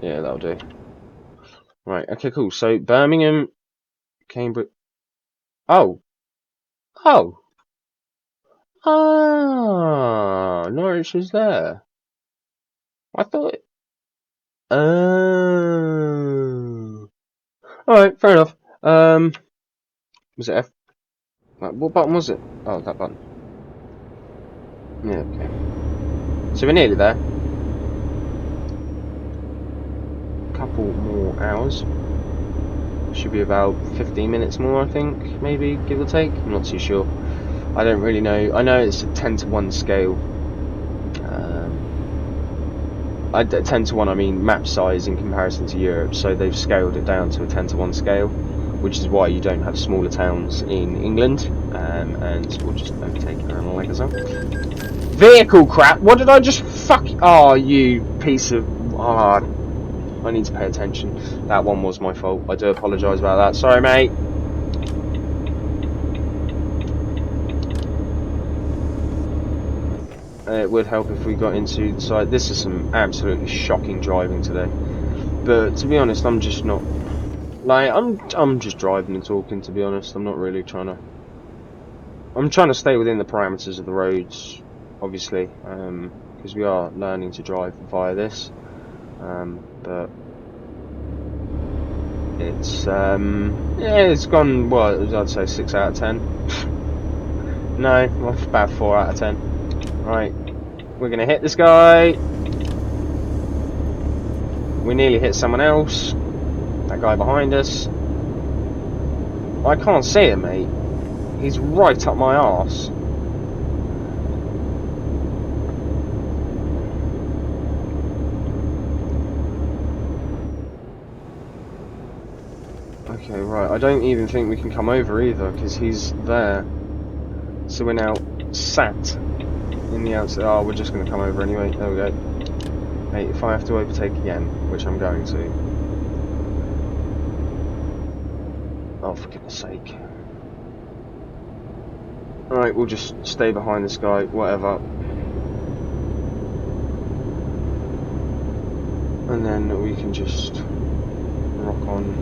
A: Yeah, that'll do. Right, okay, cool. So, Birmingham, Cambridge... Oh! Oh! Ah! Norwich is there. I thought... Oh... Alright, fair enough. Was it F? What button was it? Oh, that button. Yeah, okay. So we're nearly there. Couple more hours. Should be about 15 minutes more, I think, maybe, give or take. I'm not too sure. I don't really know. I know it's a 10-to-1 scale. 10-to-1, I mean map size in comparison to Europe, so they've scaled it down to a 10-to-1 scale, which is why you don't have smaller towns in England. And we'll just overtake her on the leg as well. Vehicle crap! What did I just fuck? Oh, you piece of... Oh, I need to pay attention. That one was my fault. I do apologise about that. Sorry, mate. It would help if we got into the side. This is some absolutely shocking driving today. But to be honest, I'm just not... Like, I'm just driving and talking, to be honest. I'm not really trying to... I'm trying to stay within the parameters of the roads, obviously. Because we are learning to drive via this. But... It's, yeah, it's gone, what, I'd say 6 out of 10. No, about 4 out of 10. Right, we're going to hit this guy. We nearly hit someone else. That guy behind us. I can't see him, mate. He's right up my arse. Okay, right. I don't even think we can come over either, because he's there. So we're now sat in the outside. Oh, we're just going to come over anyway. There we go. Hey, if I have to overtake again, which I'm going to. Oh, for goodness sake. Alright, we'll just stay behind this guy, whatever. And then we can just rock on.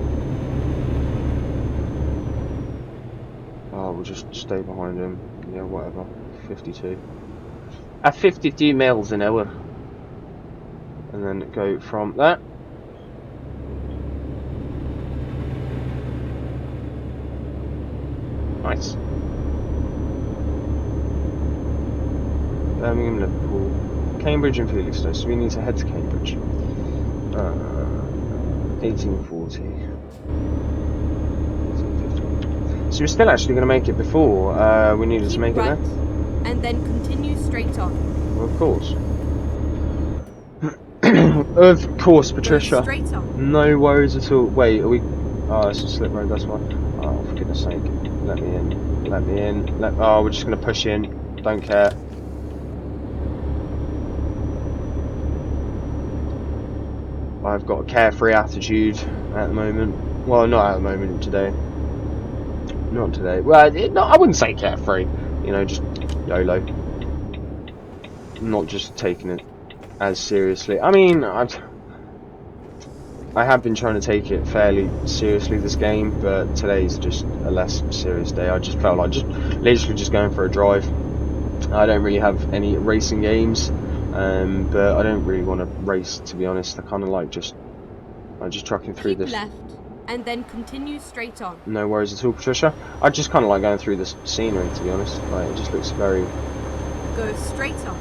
A: Oh, we'll just stay behind him. Yeah, whatever. 52. At 52 miles an hour. And then go from that. Nice. Birmingham, Liverpool, Cambridge and Felixstowe. So we need to head to Cambridge. 1840. 1850. So we're still actually going to make it before we needed to make
B: right,
A: it there.
B: And then continue straight on.
A: Well, of course. Of course, Patricia.
B: Go straight on.
A: No worries at all. Wait, are we... Oh, it's a slip road, that's why. Oh, for goodness sake. Let me in. Let me in. Oh, we're just going to push in. Don't care. I've got a carefree attitude at the moment. Well, not at the moment today. Not today. Well, no, I wouldn't say carefree. You know, just YOLO. Not just taking it as seriously. I mean, I have been trying to take it fairly seriously this game, but today's just a less serious day. I just felt like literally just going for a drive. I don't really have any racing games, but I don't really want to race, to be honest. I kind of like just trucking through
B: Keep
A: this.
B: left and then continue straight on.
A: No worries at all, Patricia. I just kind of like going through this scenery, to be honest. Like, it just looks very...
B: Go straight on.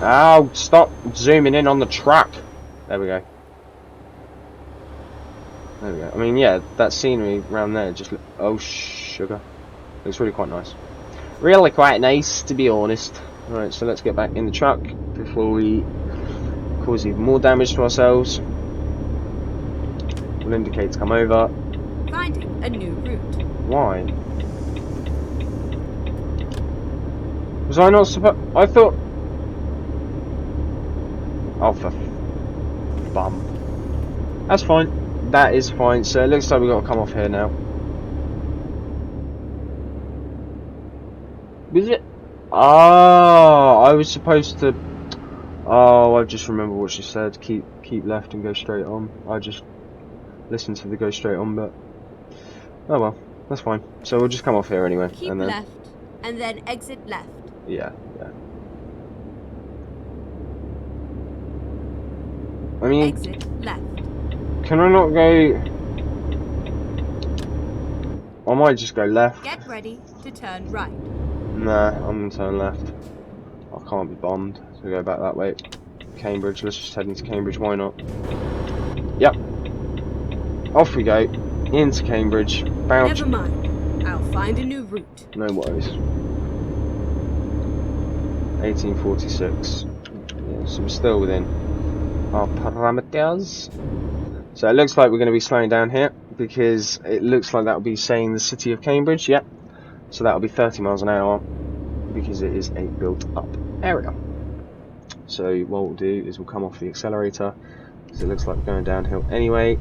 A: Ow! Stop zooming in on the track! There we go. There we go. I mean, yeah, that scenery around there just... Oh, sugar. Looks really quite nice. Really quite nice, to be honest. Right, so let's get back in the truck before we cause even more damage to ourselves. We'll indicate to come over.
B: Finding a new route.
A: Why? Was I not supposed... I thought... Oh, for... bum. That's fine. That is fine. So it looks like we've got to come off here now. Was it? Oh, I was supposed to... Oh, I just remember what she said. Keep left and go straight on. I just listened to the go straight on, but... Oh well, that's fine. So we'll just come off here anyway.
B: Keep
A: and then...
B: left and then exit left.
A: Yeah. I mean...
B: Exit left.
A: Can I not go... I might just go left.
B: Get ready to turn right.
A: Nah, I'm going to turn left. I can't be bombed. So we go back that way. Cambridge, let's just head into Cambridge, why not? Yep. Off we go. Into Cambridge. Bounce.
B: Never mind. I'll find a new route.
A: No worries. 1846. Yeah, so we're still within our parameters. So it looks like we're going to be slowing down here, because it looks like that will be saying the city of Cambridge, yep. So that will be 30 miles an hour, because it is a built up area. So what we'll do is we'll come off the accelerator, because it looks like we're going downhill anyway.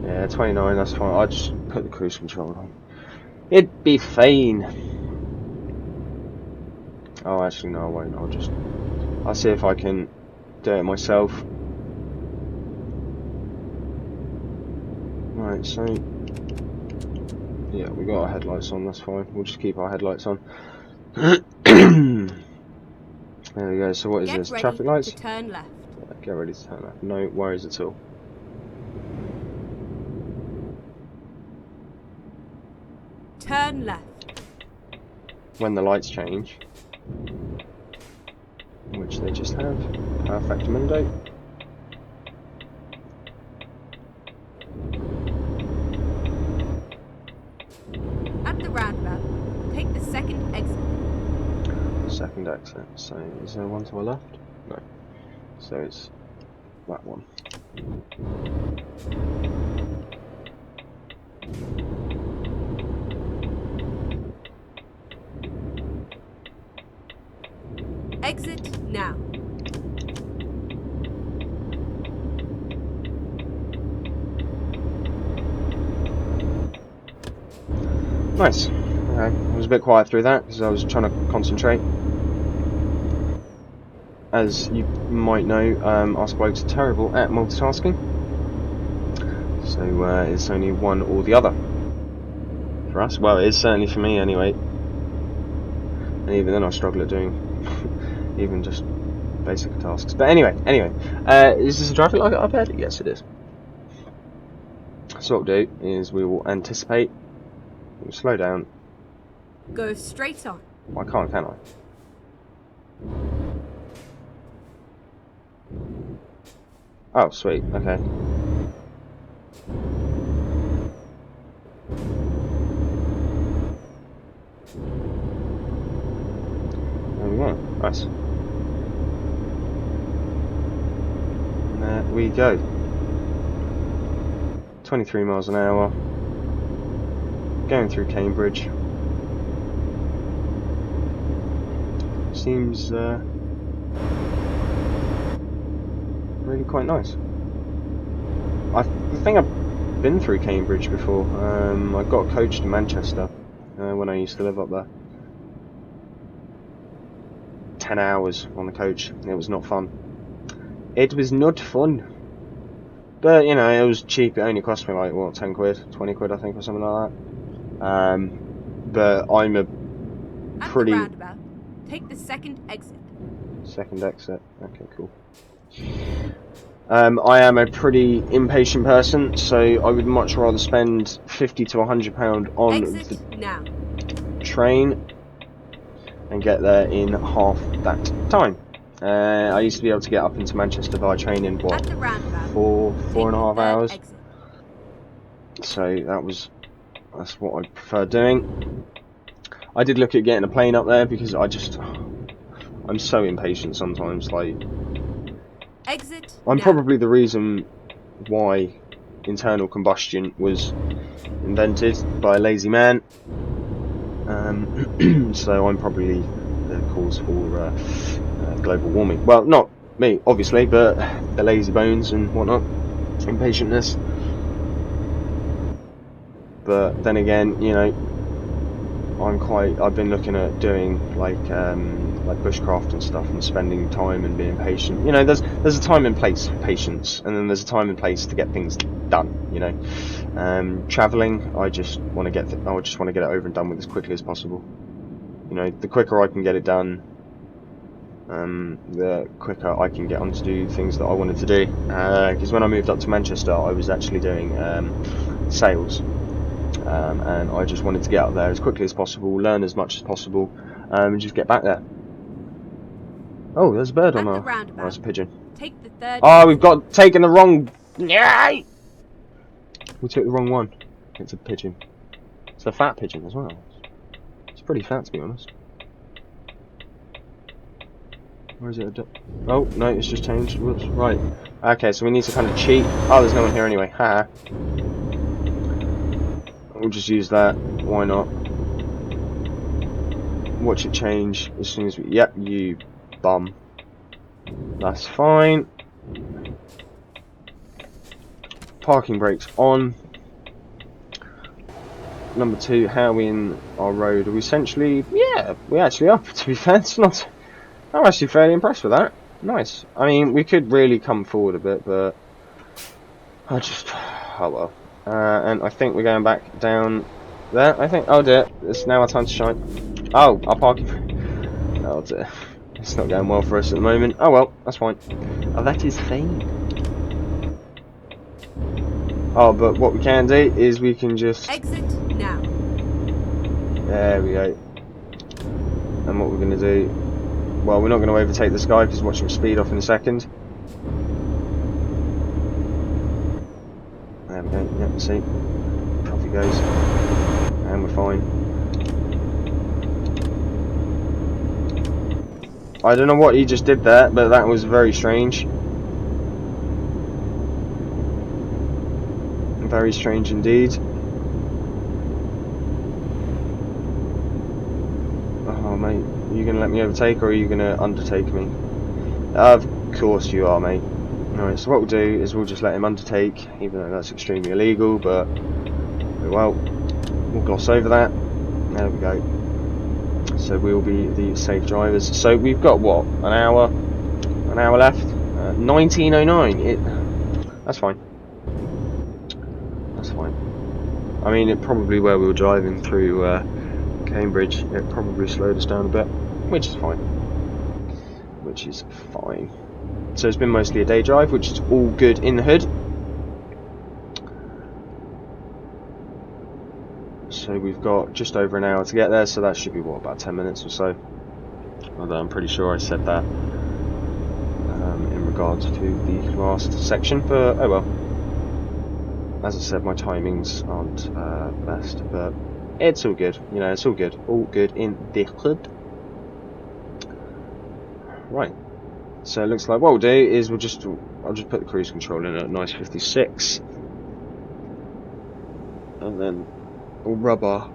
A: Yeah, 29, that's fine. I'll just put the cruise control on. It'd be fine. Oh, actually no, I won't. I'll see if I can do it myself. Right, so yeah, we got our headlights on, that's fine. We'll just keep our headlights on. There we go. So what is this? Traffic lights?
B: To turn left.
A: Yeah, get ready to turn left. No worries at all.
B: Turn left.
A: When the lights change, which they just have. Perfectamundo.
B: At the roundabout, take the second exit.
A: Second exit. So is there one to our left? No. So it's that one.
B: Exit now.
A: Nice. Okay. I was a bit quiet through that because I was trying to concentrate. As you might know, us blokes are terrible at multitasking. So it's only one or the other for us. Well, it is certainly for me anyway. And even then I struggle at doing even just basic tasks. But anyway, is this a traffic light up ahead? Yes, it is. So what we'll do is we will anticipate. We'll slow down.
B: Go straight on.
A: I can't, can I? Oh, sweet. Okay. There we go. Nice. And there we go. 23 miles an hour. Going through Cambridge. Seems really quite nice. think I've been through Cambridge before. I got coached in Manchester when I used to live up there. 10 hours on the coach. It was not fun. It was not fun. But, you know, it was cheap. It only cost me like, what, 10 quid? 20 quid, I think, or something like that. But I'm a
B: At
A: pretty...
B: the roundabout, take the second exit.
A: Second exit. Okay, cool. I am a pretty impatient person, so I would much rather spend £50 to £100 on
B: Exit
A: the
B: now.
A: train and get there in half that time. I used to be able to get up into Manchester via train in, what,
B: At the roundabout,
A: four
B: take
A: and a
B: the
A: half
B: third
A: hours.
B: exit.
A: So that's what I prefer doing. I did look at getting a plane up there because I'm so impatient sometimes. Like,
B: Exit
A: I'm
B: now.
A: probably the reason why internal combustion was invented by a lazy man. So I'm probably the cause for global warming. Well, not me, obviously, but the lazy bones and whatnot, impatientness. But then again, you know, I've been looking at doing like bushcraft and stuff, and spending time and being patient. You know, there's a time and place for patience, and then there's a time and place to get things done. You know, traveling, I just want to get it over and done with as quickly as possible. You know, the quicker I can get it done, the quicker I can get on to do things that I wanted to do. Because when I moved up to Manchester, I was actually doing sales. And I just wanted to get up there as quickly as possible, learn as much as possible, and just get back there. Oh, there's a bird on
B: At the
A: our...
B: roundabout,
A: Oh, that's a pigeon.
B: take the third
A: Oh, we've
B: exit.
A: taken the wrong... Yay! We took the wrong one. It's a pigeon. It's a fat pigeon as well. It's pretty fat, to be honest. Or is it a... Oh, no, it's just changed. Whoops, right. Okay, so we need to kind of cheat. Oh, there's no one here anyway. Haha. We'll just use that. Why not? Watch it change as soon as we... Yep, you bum. That's fine. Parking brakes on. Number 2, how we in our road? Are we essentially... Yeah, we actually are, to be fair. It's not... I'm actually fairly impressed with that. Nice. I mean, we could really come forward a bit, but... Oh well. And I think we're going back down there, I think. Oh dear, it's now our time to shine. Oh, our parking... Oh dear. It's not going well for us at the moment. Oh well, that's fine. Oh, that is fine. Oh, but what we can do is we can just...
B: Exit now.
A: There we go. And what we're going to do... Well, we're not going to overtake this guy because watch him speed off in a second. There we go. Yep, see. Off he goes. And we're fine. I don't know what he just did there, but that was very strange. Very strange indeed. Oh, mate. Are you going to let me overtake, or are you going to undertake me? Of course you are, mate. Alright, so what we'll do is we'll just let him undertake, even though that's extremely illegal, but... Well, we'll gloss over that. There we go. So we'll be the safe drivers. So we've got, what, an hour left? 19:09. That's fine. That's fine. I mean, it probably, where we were driving through Cambridge, it probably slowed us down a bit, which is fine. Which is fine. So it's been mostly a day drive, which is all good in the hood. So we've got just over an hour to get there, so that should be, what, about 10 minutes or so. Although I'm pretty sure I said that in regards to the last section, but oh well. As I said, my timings aren't best, but it's all good. You know, it's all good. All good in the hood. Right. So it looks like what we'll do is I'll just put the cruise control in at nice 56, and then we'll rub our...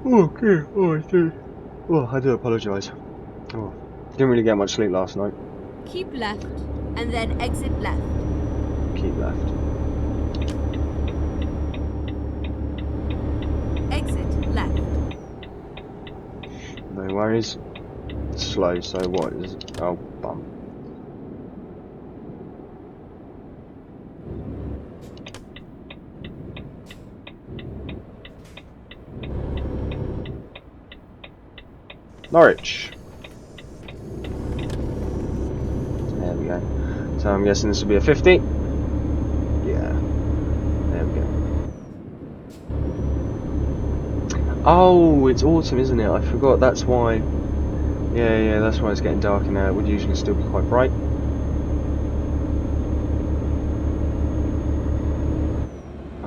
A: Oh, okay. Oh, I do. Oh, I do apologise. Oh, didn't really get much sleep last night.
B: Keep left and then exit left.
A: keep left.
B: Exit left.
A: No worries. Slow, so what is it? Oh, bum. Norwich. There we go. So I'm guessing this will be a 50. Yeah. There we go. Oh, it's autumn, isn't it? I forgot. That's why. Yeah, that's why it's getting darker now. It would usually still be quite bright.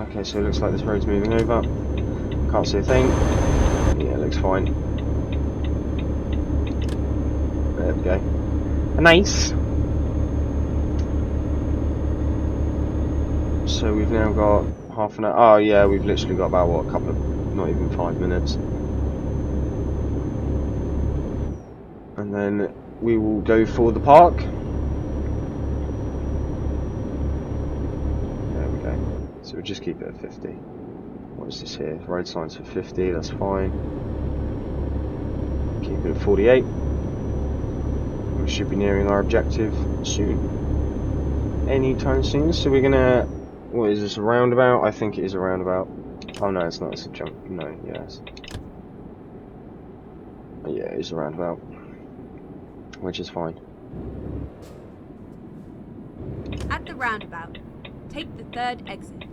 A: Okay, so it looks like this road's moving over. Can't see a thing. Yeah, it looks fine. There we go. Nice. So we've now got half an hour. Oh yeah, we've literally got about what, a couple of, not even 5 minutes. And then we will go for the park. There we go. So we'll just keep it at 50. What is this here? Road signs for 50, that's fine. Keep it at 48. We should be nearing our objective soon. Anytime soon. So we're gonna, what is this, a roundabout? I think it is a roundabout. Oh no, it's not, it's a jump. No, yes. Yeah, it is a roundabout. Which is fine.
B: At the roundabout, take the third exit.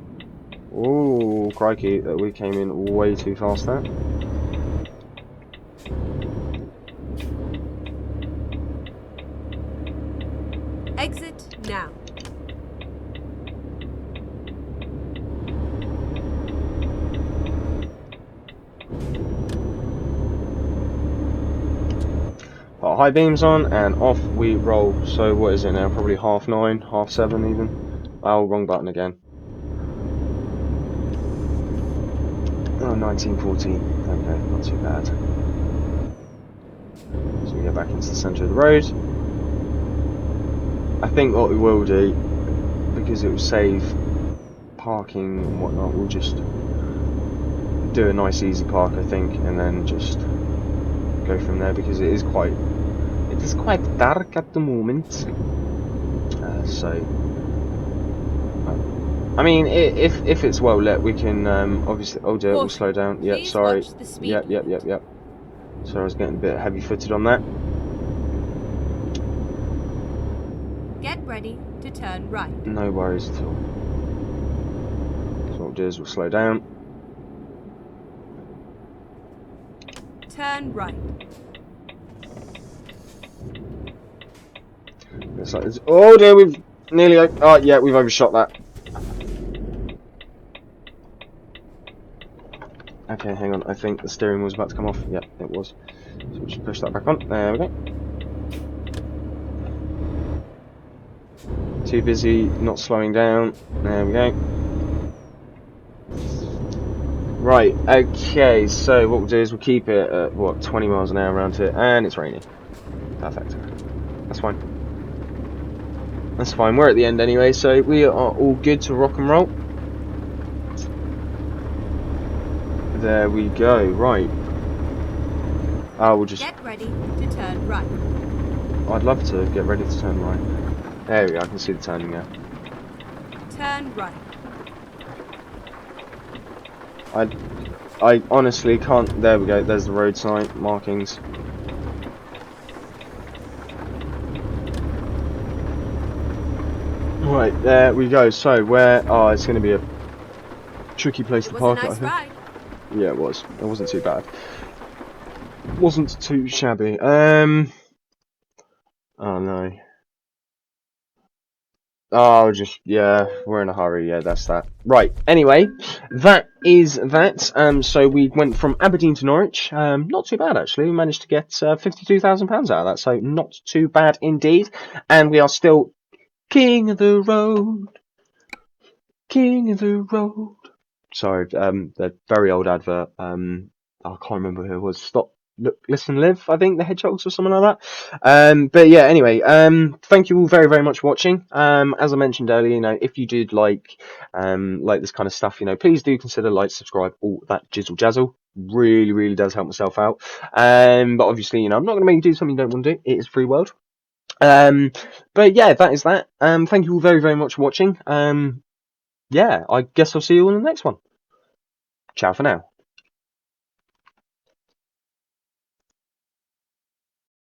A: Ooh, crikey, that we came in way too fast there.
B: Exit now.
A: Put high beams on and off we roll. So what is it now? Probably 9:30, 7:30 even. Oh, wrong button again. Oh, 19:14. Okay, not too bad. So we get back into the centre of the road. I think what we will do, because it will save parking and whatnot, we'll just do a nice easy park, I think, and then just go from there, because it is quite dark at the moment. So I mean, if it's well lit, we can obviously. Oh dear, we'll slow down. Yep, sorry. Yep. So I was getting a bit heavy-footed on that.
B: Get ready to turn right.
A: No worries at all. So what we'll do is we'll slow down.
B: Turn right.
A: It's like, oh dear, we've nearly. Oh yeah, we've overshot that. Okay, hang on. I think the steering was about to come off. Yep, it was. So we'll just push that back on. There we go. Too busy not slowing down. There we go. Right, okay, so what we'll do is we'll keep it at, what, 20 miles an hour around here, and it's raining. Perfect. That's fine. That's fine, we're at the end anyway, so we are all good to rock and roll. There we go, right. We'll just...
B: Get ready to turn right.
A: I'd love to get ready to turn right. There we go, I can see the turning now.
B: Turn right.
A: I honestly can't... There we go, there's the road sign markings. Right, there we go. So, where... Oh, it's going to be a tricky place to park it, I think.
B: Ride.
A: Yeah, it was. It wasn't too bad. Wasn't too shabby. Oh, no. Oh, just, yeah, we're in a hurry, yeah, that's that. Right, anyway, that is that. So we went from Aberdeen to Norwich. Not too bad, actually. We managed to get £52,000 out of that, so not too bad indeed. And we are still king of the road. King of the road. Sorry, the very old advert. I can't remember who it was. Stop Look, Listen, Live, I think, the Hedgehogs or something like that. But yeah, anyway, thank you all very, very much for watching. As I mentioned earlier, if you did like this kind of stuff, please do consider like, subscribe, all that jizzle jazzle. Really, really does help myself out. But obviously, I'm not going to make you do something you don't want to do. It is a free world. But yeah, that is that. Thank you all very, very much for watching. Yeah, I guess I'll see you all in the next one. Ciao for now.